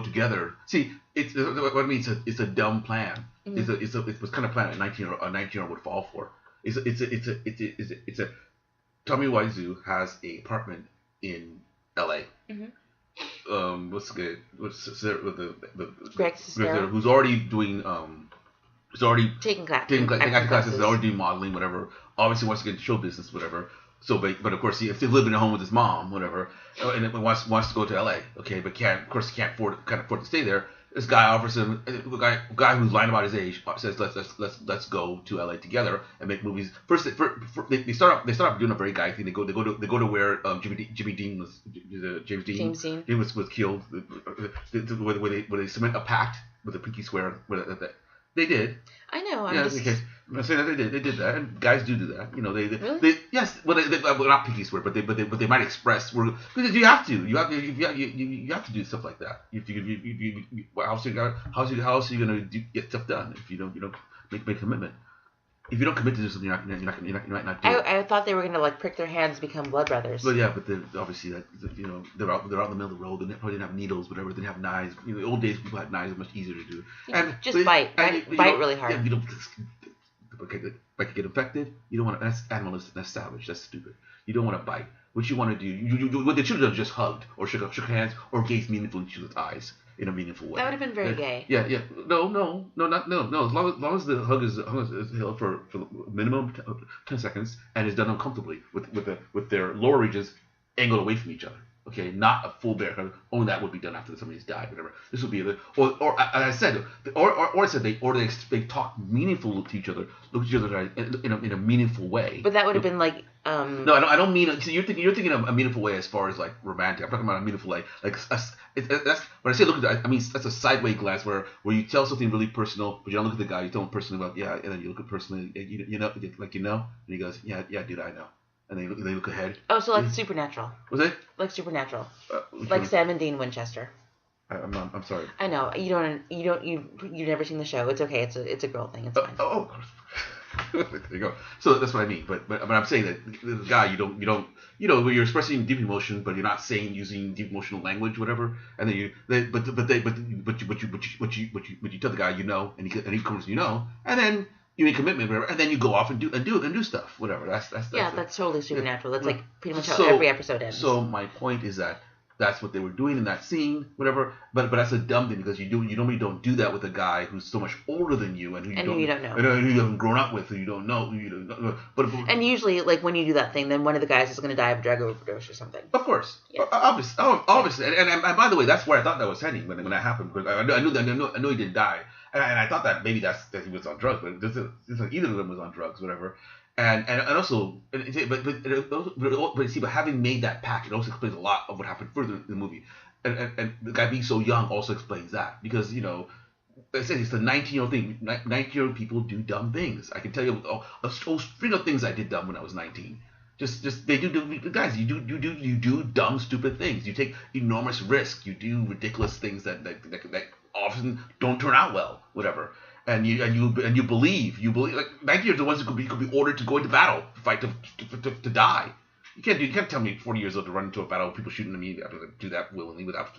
together. See, it's what I mean. It's a dumb plan. Mm-hmm. It was kind of plan a 19-year-old would fall for. It's a Tommy Wiseau has a apartment in L.A. Mm-hmm. What's the Greg Sestero, who's already doing he's already taking acting classes, already doing modeling, whatever. Obviously wants to get into show business, whatever. So, but of course he has to live in a home with his mom, whatever, and then wants to go to LA. Okay, but can't afford to stay there. This guy offers him a guy who's lying about his age says let's go to LA together and make movies. First they start off doing a very guy thing. They go to where Jimmy Dean was James Dean was killed. Where they cement a pact with a pinky swear. They did. I know. I'm saying that they did that, and guys do that. Really? They yes. Well, not pinky swear, but they might express because you have to do stuff like that. How else are you gonna get stuff done if you don't make a commitment? If you don't commit to do something, you might not do it. I thought they were gonna prick their hands, become blood brothers. But yeah, but obviously they're out in the middle of the road. They probably didn't have needles, whatever. They didn't have knives. In the old days, people had knives. It was much easier to do. And just bite really hard. Yeah, if I could get infected, you don't want to. That's animalistic. That's savage. That's stupid. You don't want to bite. What you want to do, what they should have done, just hugged or shook hands or gazed meaningfully into each other's eyes in a meaningful way. That would have been very gay. Yeah. No. As long as the hug is held for minimum 10 seconds and is done uncomfortably with their lower regions angled away from each other. Okay, not a full bear hug. Only that would be done after somebody's died, whatever. This would be or as I said, they talk meaningful to each other, look at each other in a meaningful way. But that would have been like. No, I don't mean. So you're thinking of a meaningful way as far as like romantic. I'm talking about a meaningful way. Like that's when I say look at. I mean that's a sideways glance where you tell something really personal, but you don't look at the guy. You tell him personally about and then you look at personally. And he goes dude, I know. And they look ahead. Oh, so like Supernatural. Was it? Like Supernatural. Like Sam and Dean Winchester. I'm sorry. I know you've never seen the show. It's okay. It's a girl thing. It's fine. Oh. There you go. So that's what I mean. But I'm saying that the guy you don't when you're expressing deep emotion, but you're not saying using deep emotional language, whatever. And then you tell the guy and he comes and then you make commitment, whatever, and then you go off and do stuff, whatever. That's totally Supernatural. That's like pretty much how every episode ends. So my point is that that's what they were doing in that scene, whatever. But that's a dumb thing because you normally don't do that with a guy who's so much older than you and who you don't know, and who you haven't grown up with, who you don't know, But and usually, like when you do that thing, then one of the guys is going to die of a drug overdose or something. Of course, yeah. Obviously, and by the way, that's where I thought that was heading when that happened. Because I knew he didn't die, and I thought that maybe that he was on drugs, but it's like either of them was on drugs, whatever. And also, but having made that pact, it also explains a lot of what happened further in the movie. And the guy being so young also explains that because I said it's the 19-year-old thing. 19-year-old people do dumb things. I can tell you a whole string of things I did dumb when I was 19. Just they do guys. You do dumb, stupid things. You take enormous risks. You do ridiculous things that often don't turn out well, whatever. And you believe like 19 years old ones who could be ordered to go into battle, fight to die. You can't tell me 40 years old to run into a battle with people shooting at me. I don't do that willingly without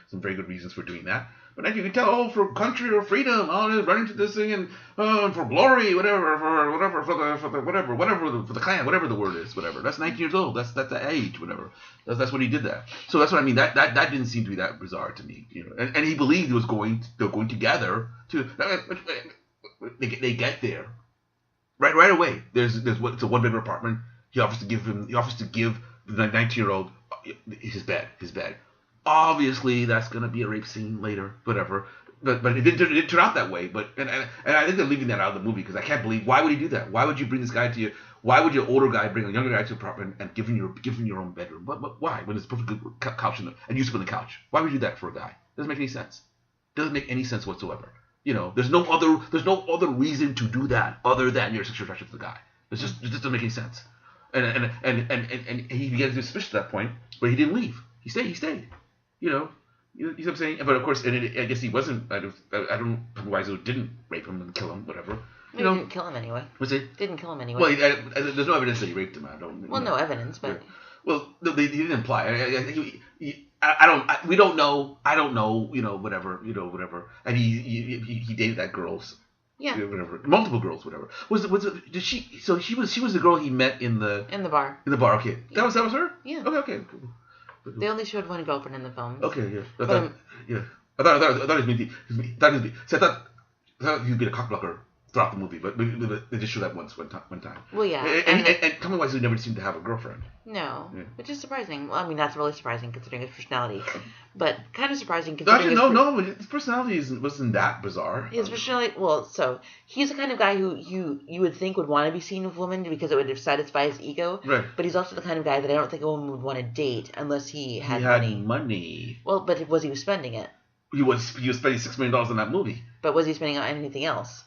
some very good reasons for doing that. But you can tell, for country or freedom, run into this thing and for glory, whatever, for the clan, whatever the word is, whatever. That's 19 years old. That's the age, whatever. That's when he did that. So that's what I mean. That didn't seem to be that bizarre to me, And he believed they're going together to. They get there right away. It's a one bedroom apartment. He offers to give the 19-year-old his bed. Obviously, that's going to be a rape scene later, whatever. But it didn't turn out that way. But and I think they're leaving that out of the movie because I can't believe why would he do that? Why would you bring this guy to you? Why would your older guy bring a younger guy to your apartment and give him your own bedroom? But why? When there's a perfect good couch and you sleep on the couch. Why would you do that for a guy? Doesn't make any sense. Doesn't make any sense whatsoever. There's no other reason to do that other than your sexual attraction to the guy. It just doesn't make any sense. And he began to be suspicious at that point, but he didn't leave. He stayed. You know what I'm saying? But of course, I guess he wasn't. I don't know why he didn't rape him and kill him, whatever. He didn't kill him anyway. Was it? Didn't kill him anyway. Well, there's no evidence that he raped him. I don't. Well, no evidence, but. Well, he didn't imply. We don't know. I don't know. Whatever. And he dated that girl. Yeah. Whatever. Multiple girls. Whatever. Did she? So she was the girl he met in the bar. In the bar. Okay. Yeah. That was her. Yeah. Okay. They only showed one girlfriend in the film. Okay. Yeah. I thought he was So I thought he'd be a cockblocker throughout the movie, but they just showed that one time. Well, yeah. And Tommy Wiseau never seemed to have a girlfriend. No, yeah. Which is surprising. Well, I mean, that's really surprising considering his personality, but kind of surprising considering his personality wasn't that bizarre. His personality, so he's the kind of guy who you would think would want to be seen with women because it would satisfy his ego. Right. But he's also the kind of guy that I don't think a woman would want to date unless he had money. Well, but was he spending it? He was spending $6 million on that movie. But was he spending on anything else?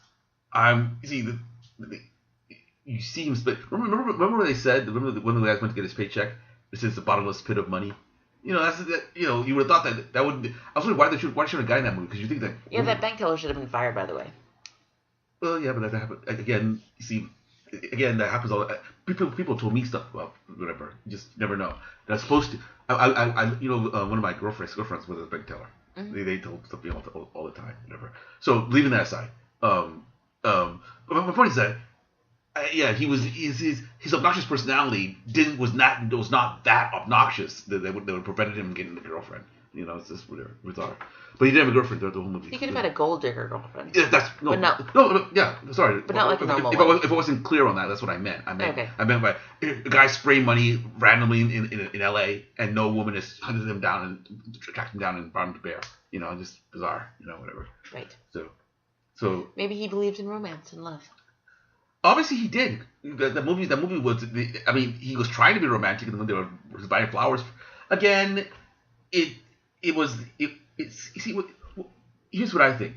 You see him spend. Remember when they said? Remember when the guys went to get his paycheck? This is the bottomless pit of money. You would have thought that would. I was wondering why should a guy in that movie? Because you think that. Yeah, that bank teller should have been fired, by the way. Well, yeah, but that happened again. You see, that happens all. People told me stuff about whatever. You just never know. They're supposed to. One of my girlfriends was a bank teller. Mm-hmm. They told stuff all the time, whatever. So leaving that aside, but my point is that Yeah, his obnoxious personality was not that obnoxious that would prevented him getting a girlfriend. It's just whatever, bizarre. But he did have a girlfriend throughout the whole movie. He could have had a gold digger girlfriend. Yeah, but no. No, yeah, sorry. But not like a normal if I wasn't clear on that, that's what I meant. Okay. I meant by a guy spraying money randomly in L.A. and no woman is hunted him down and tracked him down and brought him to bear. Just bizarre. Whatever. Right. So maybe he believed in romance and love. Obviously, he did. That movie was. I mean, he was trying to be romantic, and when they were buying flowers, again, it's. You see, here's what I think.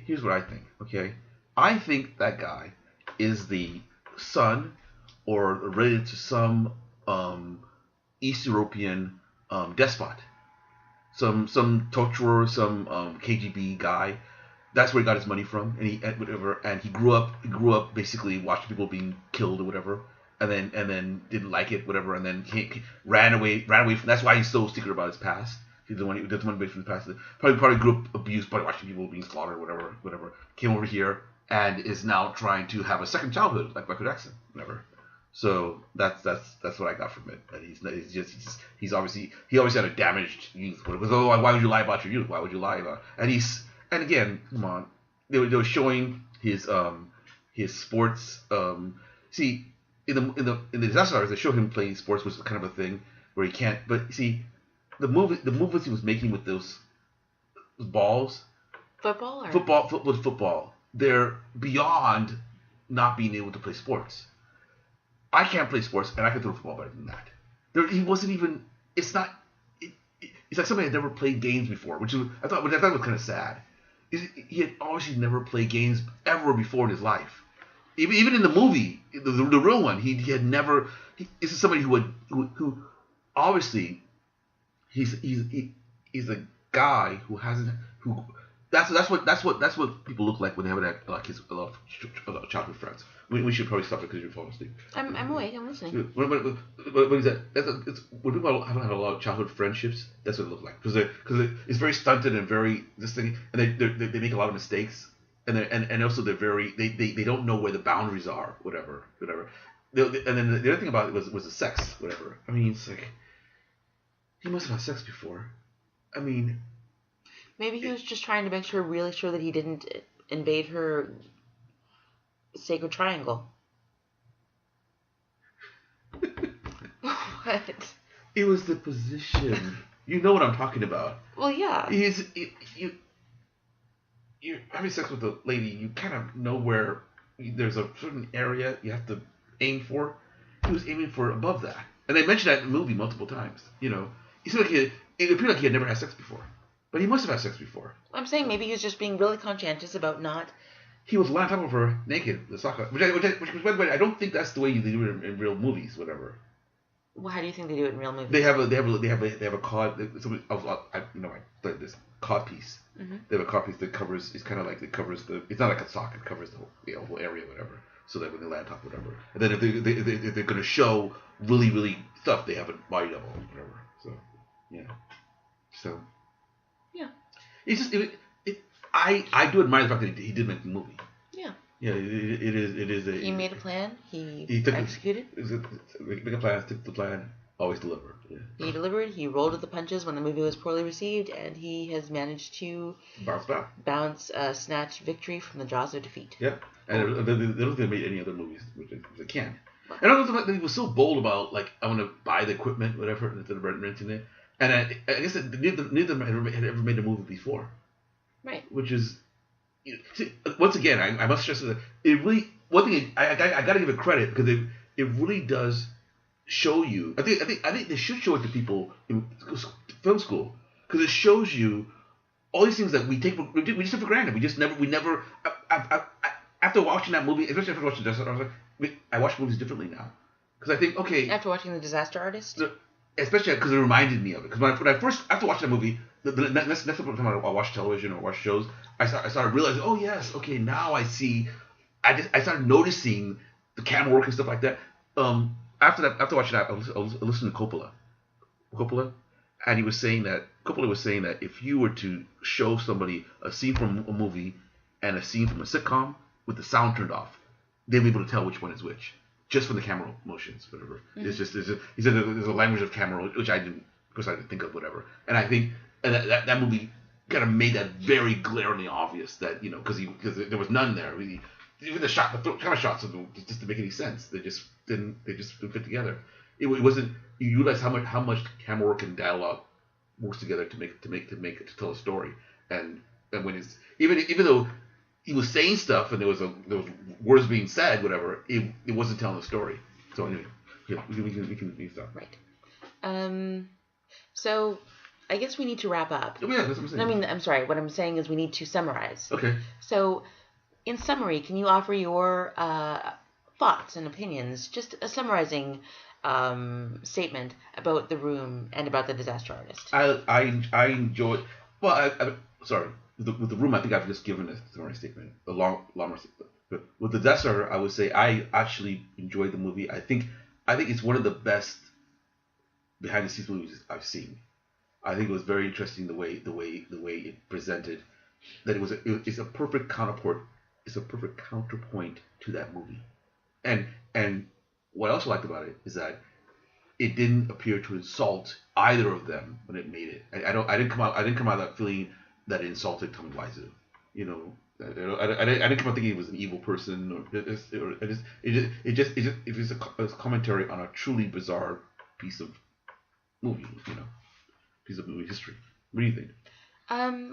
Okay, I think that guy is the son or related to some East European despot, some torturer, some KGB guy. That's where he got his money from, and he grew up basically watching people being killed or whatever, and then didn't like it, whatever, and then he ran away from. That's why he's so secret about his past. He's the one who doesn't want to be from the past. Probably grew up abused by watching people being slaughtered, whatever. Came over here and is now trying to have a second childhood like Michael Jackson, whatever. So that's what I got from it. And he obviously had a damaged youth. Because why would you lie about your youth? Why would you lie about? And again, come on, they were showing his sports. See, in the disaster artist, they show him playing sports, which is kind of a thing where he can't. But see, the movements he was making with those balls, football, they're beyond not being able to play sports. I can't play sports, and I can throw football better than that. He wasn't even. It's not. It's like somebody had never played games before, which I thought was kind of sad. He had obviously never played games ever before in his life. Even in the movie, the real one, he had never. This is somebody who obviously he's a guy who hasn't who. That's what people look like when they have a lot of childhood friends. We should probably stop it because you're falling asleep. I'm awake. I'm listening. What is that? It's when people haven't had a lot of childhood friendships. That's what it looks like because it's very stunted and very this thing, and they make a lot of mistakes, and also they don't know where the boundaries are, whatever. And then the other thing about it was the sex, whatever. I mean, it's like he must have had sex before. I mean, maybe he was just trying to make really sure that he didn't invade her sacred triangle. What? It was the position. You know what I'm talking about. Well, yeah. You're having sex with a lady. You kind of know where there's a certain area you have to aim for. He was aiming for above that, and they mentioned that in the movie multiple times. It seemed like it appeared like he had never had sex before, but he must have had sex before. I'm saying maybe he was just being really conscientious about not. He was lying on top of her naked, the soccer. Which by the way, I don't think that's the way they do it in real movies, whatever. Well, how do you think they do it in real movies? They have a cod. I played this cod piece. Mm-hmm. They have a cod piece that covers. It's kind of like it covers the. It's not like a sock. It covers the whole area, whatever. So that when they land on top, whatever. And then if they're going to show really stuff, they have a body double, whatever. So yeah. So yeah. It's just I do admire the fact that he did make the movie. Yeah. Yeah, it is a. He made a plan. He executed. Make a plan, stick to the plan, always deliver. Yeah. He delivered. He rolled with the punches when the movie was poorly received, and he has managed to bounce back, snatch victory from the jaws of defeat. Yeah, and they don't think they made any other movies, which they can. And I don't know that he was so bold about I want to buy the equipment, whatever, instead of renting it. And I guess neither of them had ever made a movie before. Right. Which is, once again, I must stress that it really. One thing I got to give it credit because it really does show you. I think they should show it to people in film school because it shows you all these things that we just take for granted. We never. After watching that movie, especially after watching Disaster Artist, I watch movies differently now because I think After watching The Disaster Artist. Especially because it reminded me of it. Because after watching that movie, the next time I watch television or watch shows, I started realizing, oh yes, okay, now I see. I started noticing the camera work and stuff like that. After watching that, I listened to Coppola, and Coppola was saying that if you were to show somebody a scene from a movie and a scene from a sitcom with the sound turned off, they'll be able to tell which one is which. just from the camera motions, whatever. It's just he said there's a language of camera, which I didn't think of, whatever. And I think that movie kind of made that very glaringly obvious that because there was none there. Even the camera shots just didn't make any sense. They just didn't fit together. It wasn't. You realize how much camera work and dialogue works together to tell a story. And when it's even though he was saying stuff and there was words being said, whatever, it wasn't telling the story. So anyway, yeah, we can stop. Right. So I guess we need to wrap up. Oh, yeah, that's what I'm saying. I mean, I'm sorry. What I'm saying is we need to summarize. Okay. So, in summary, can you offer your thoughts and opinions, just a summarizing statement about The Room and about The Disaster Artist? I enjoyed. Well, sorry. With the Room, I think I've just given a summary statement, a longer statement. But with The Disaster, I would say I actually enjoyed the movie. I think it's one of the best behind the scenes movies I've seen. I think it was very interesting the way it presented. That it's a perfect counterpart. It's a perfect counterpoint to that movie. And what I also liked about it is that it didn't appear to insult either of them when it made it. I didn't come out of that feeling that it insulted Tommy Wiseau. I didn't come out thinking he was an evil person it was a commentary on a truly bizarre piece of movie, piece of movie history. What do you think?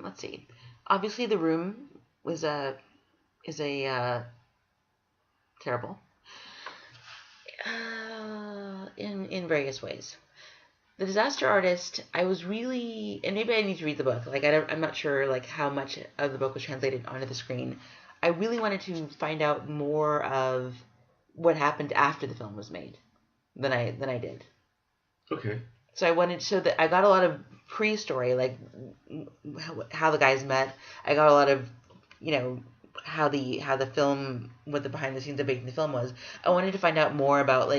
Let's see. Obviously, The Room is a terrible in various ways. The Disaster Artist, I was really, and maybe I need to read the book. I'm not sure how much of the book was translated onto the screen. I really wanted to find out more of what happened after the film was made than I did. Okay. So I got a lot of pre-story, like how the guys met. I got a lot of, how the film, what the behind the scenes of making the film was. I wanted to find out more about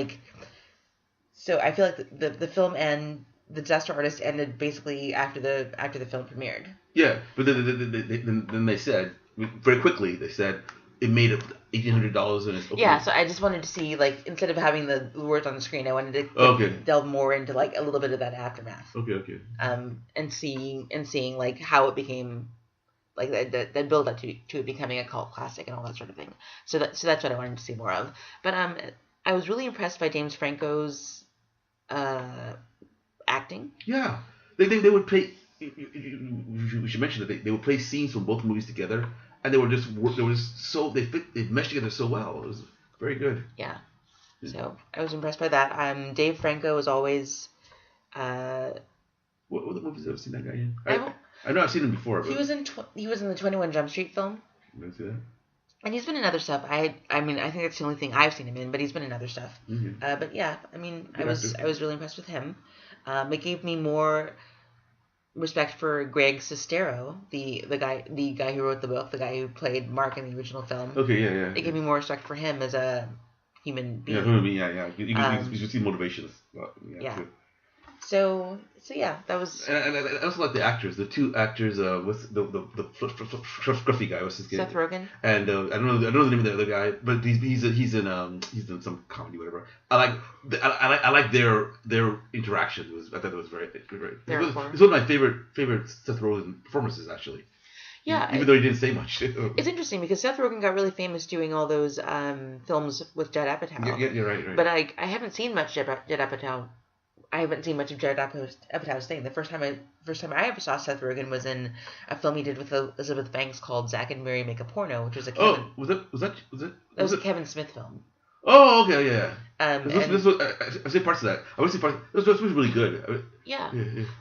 so I feel like the film and The Disaster Artist ended basically after the film premiered. Yeah, but then they said very quickly it made $1,800 in its opening. Yeah, so I just wanted to see instead of having the words on the screen, I wanted to delve more into a little bit of that aftermath. Okay. And seeing how it became that build up to it becoming a cult classic and all that sort of thing. So that's what I wanted to see more of. But I was really impressed by James Franco's acting. Yeah, they would play. We should mention that they would play scenes from both movies together, and they meshed together so well. It was very good. Yeah. So I was impressed by that. Dave Franco is always. What other movies have I seen that guy in? I know I've seen him before. But he was in the 21 Jump Street film. Did I see that? And he's been in other stuff. I think that's the only thing I've seen him in, but he's been in other stuff. Mm-hmm. But yeah, I was really impressed with him. It gave me more respect for Greg Sestero, the guy who wrote the book, the guy who played Mark in the original film. Okay, yeah. It gave me more respect for him as a human being. Yeah. You can see motivations. Yeah. So yeah, that was. And I also like the actors. The two actors, with the scruffy guy, what's his name? Seth Rogen. And I don't know the name of the other guy, but he's in some comedy, whatever. I like their interaction. I thought it was very. It's one of my favorite Seth Rogen performances, actually. Yeah. Even though he didn't say much. It's interesting because Seth Rogen got really famous doing all those films with Judd Apatow. Yeah, you're right. But I haven't seen much Judd Apatow. I haven't seen much of Judd Apatow's thing. The first time I ever saw Seth Rogen was in a film he did with Elizabeth Banks called Zack and Mary Make a Porno, which was a Kevin. Oh, was a Kevin Smith film. Oh, okay, yeah. This was I've seen parts of that. I would say parts. This was really good. Yeah,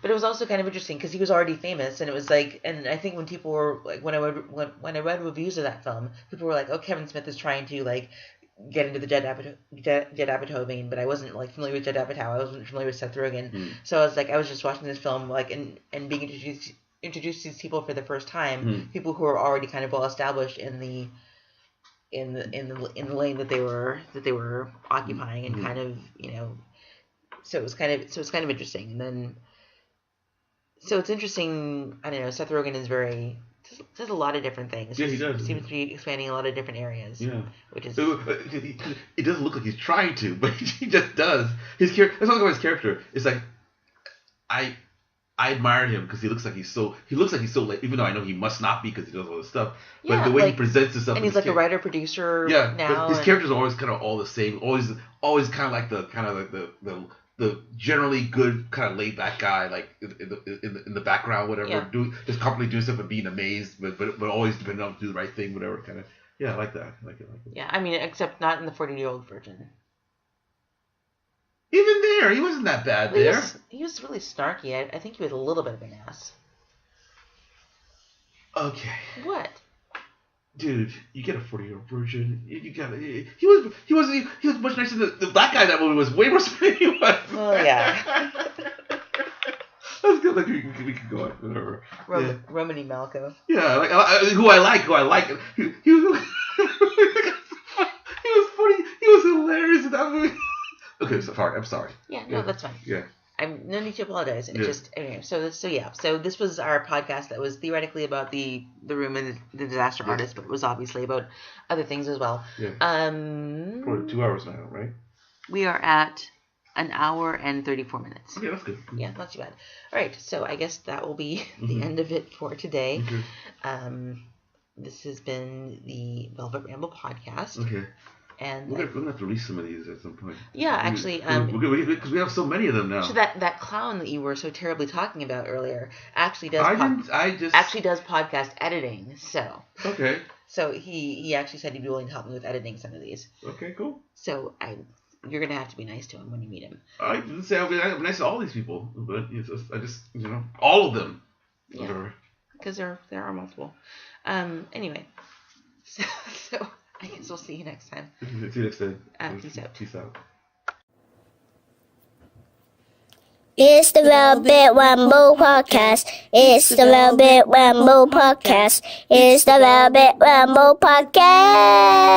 but it was also kind of interesting because he was already famous, and it was and I think when people were when I read reviews of that film, people were like, "Oh, Kevin Smith is trying to get into the Judd Apatow vein," but I wasn't familiar with Judd Apatow. I wasn't familiar with Seth Rogen, so I was just watching this film and being introduced to these people for the first time, people who are already kind of well established in the lane that they were occupying, and kind of so it was kind of interesting. And then so it's interesting. I don't know. Seth Rogen is very Does a lot of different things. Yeah, he does. Seems to be expanding a lot of different areas. Yeah. Which is... It doesn't look like he's trying to, but he just does. His character. That's all about his character. It's like I admire him because he looks like he's so like, even though I know he must not be because he does all this stuff. But Yeah, the way like, he presents himself, and he's like a writer producer. Yeah, now. but his characters are always kind of all the same. Always kind of like the generally good kind of laid back guy, like in the background, whatever, Yeah. just constantly doing stuff and being amazed, but always depending on to do the right thing, whatever kind of. Yeah, I like that. I like it. Yeah, I mean, except not in the 40-Year-Old Virgin. Even there, he wasn't that bad there. He was really snarky. I think he was a little bit of an ass. Okay. What? Dude, you get a 40-year-old virgin. You got he was much nicer than the black guy in that movie was way worse than he was. Oh yeah. That's good. Like we could go on, whatever. Romany Malco. Yeah, like who I like. He was he was funny. He was hilarious in that movie. Okay, so sorry. I'm sorry. Yeah, no, that's fine. Yeah. I'm no need to apologize. It just anyway. So this was our podcast that was theoretically about the room and the disaster artist, but it was obviously about other things as well. Yeah. Probably 2 hours now, right? We are at 1 hour and 34 minutes. Okay, that's good. Yeah, not too bad. All right, so I guess that will be the end of it for today. Okay. This has been the Velvet Ramble podcast. Okay. And we're gonna have to release some of these at some point. Yeah, actually, because we have so many of them now. So that clown that you were so terribly talking about earlier actually does does podcast editing. So okay. So he actually said he'd be willing to help me with editing some of these. Okay, cool. So you're gonna have to be nice to him when you meet him. I didn't say I'm nice to all these people, but I just all of them. Yeah. Because there are multiple. Anyway, so I guess we'll see you next time. See you next time. Peace out. Peace out. It's the Velvet Ramble podcast. It's the Velvet Ramble podcast. It's the Velvet Ramble podcast.